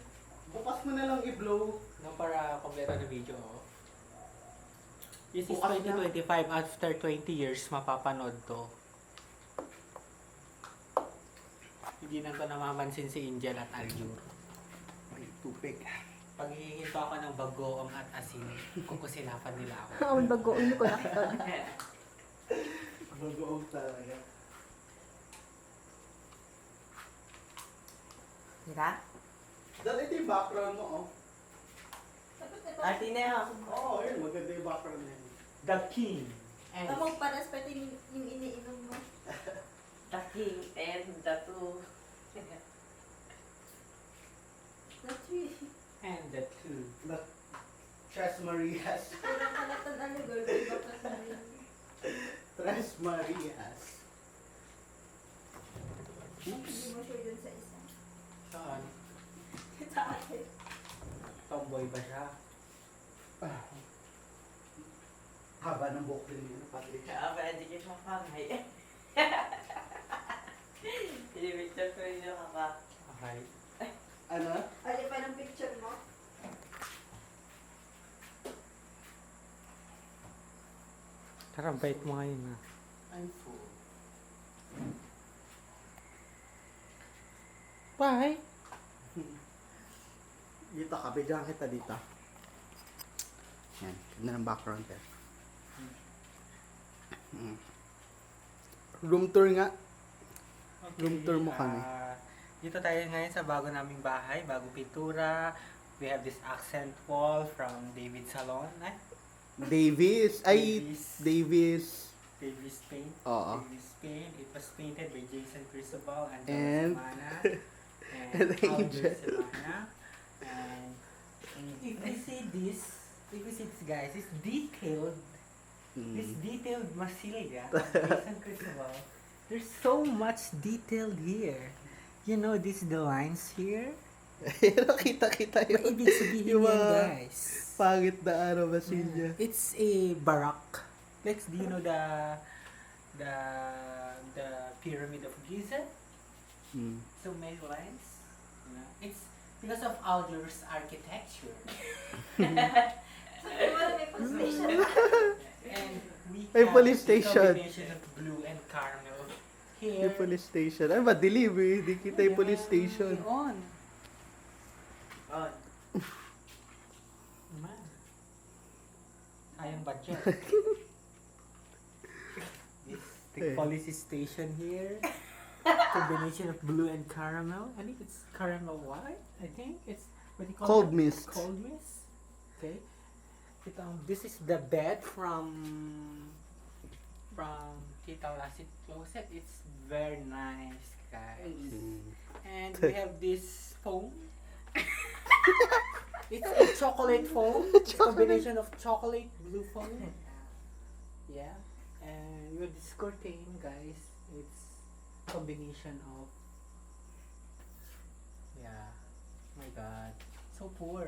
Bukas mo na lang i-blow. No, para kompleto na video. Oh. This is Bukas na. 2025. After 20 years, mapapanood to. Hindi na to namamansin si Angel at Aljur. Ay, tubig. Pag hihinto ako ng bagoong at asin, kukusilapan nila ako. Ang bagoon ko na. Bagoong talaga. Diba? Dahil ito yung background mo, oh. Ate na yan. Oo, yun. Maganda yung background niya. The King. And Tamang paras pati yung iniinom mo. The king and the two. Not really. and the two. But, Tres Marias. Kurang kalatan ano, girl. Diba pa sa rin. Tres Marias. Hindi mo sure dun sa isa. Saan? Sa akin. Tomboy ba siya? Haba ng buhok din yun, Padre. Pwede kita kamay. Pinipicture ko yung kaka. Okay. Ano? Ali pa ng picture mo? Tara, bait mo ngayon ha. I'm full. Bye! Dito ka, bigyan kita dito. Yan, ganda ng background eh. Room tour nga. Room tour mo kami. Dito tayo ngayon sa bago naming bahay, bagong pintura. We have this accent wall from David Salon. Davis. Ay, Davis. Davis paint. Oo. Davis paint. It was painted by Jason Cristobal and And- Semana. and Aldo Angel. Semana. And if you see this guys, it's detailed. This detailed Masilya of Jason Cristobal. There's so much detail here. You know, this the lines here. Kita-kita yung Ibig sabihin yung yan, mga guys. pangit na araw Basilya. It's a baroque. Lex, do you know the pyramid of Giza? Mm. So many lines. You know, it's because of Alger's architecture. Sabi mo na may police station. And we May have police a station. combination of blue and caramel here. Yung police station. Ay, madilim eh. Hindi kita yung police station. On. On. Man. Sayang budget. This the police station here. Combination of blue and caramel. I think it's caramel white. I think it's what do you call Cold it? mist. Cold mist. Okay. This is the bed from Tita Lassie Closet. It's very nice, guys. And we have this foam. It's a chocolate foam. It's a combination of chocolate blue foam. Yeah. And we have this curtain, guys. It's combination of my god. So poor.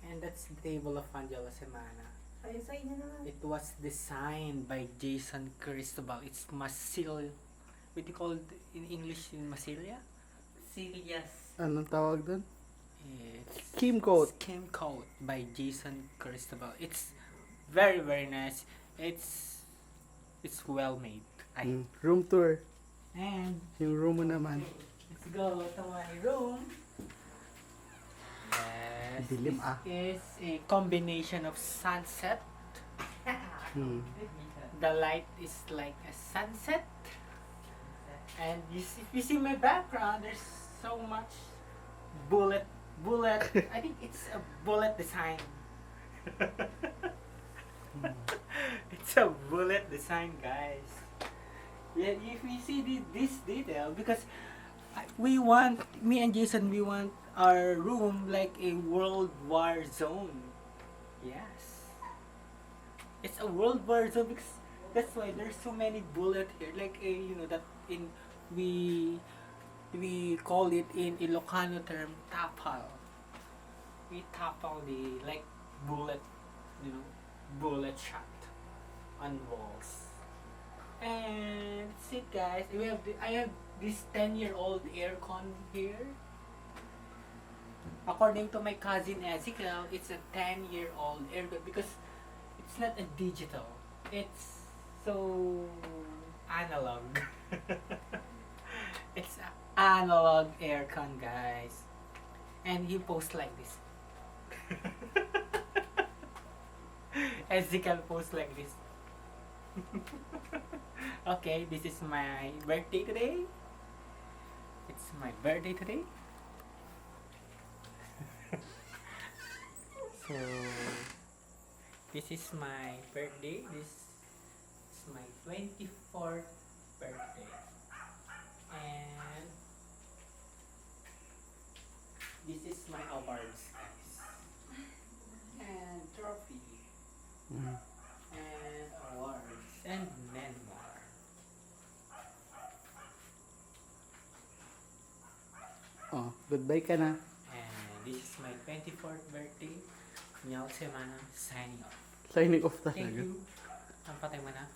And that's the table of Angela Semana. Ayun sa inyo naman. It was designed by Jason Cristobal. It's Masil. What do you call it in English in Masilia? Serious. Anong tawag doon? It's Kim coat. Skim Coat by Jason Cristobal. It's very very nice. It's well made. Room tour. And Yung room mo naman. let's go to my room. Yes, Dilim, this is a combination of sunset. Hmm. The light is like a sunset. And if you see my background, there's so much bullet. I think it's a bullet design. It's a bullet design, guys. Yeah, if we see this detail, because me and Jason, we want our room like a World War zone. Yes. It's a World War zone because that's why there's so many bullet here. Like that we call it in Ilocano term tapal. We tapal the like bullet shot on walls. And that's it, guys. I have this 10-year-old aircon here. According to my cousin Ezekiel, it's a 10-year-old aircon because it's not a digital. It's so analog. It's an analog aircon, guys. And he posts like this. Ezekiel posts like this. Okay, this is my birthday today. It's my birthday today. So this is my birthday. This is my 24th birthday. And this is my awards, guys. And trophy. And awards. And many more. Oh, goodbye ka na. And this is my 24th birthday. Nyal Semana signing off. Signing off Thank talaga. you. Ang patay mo na.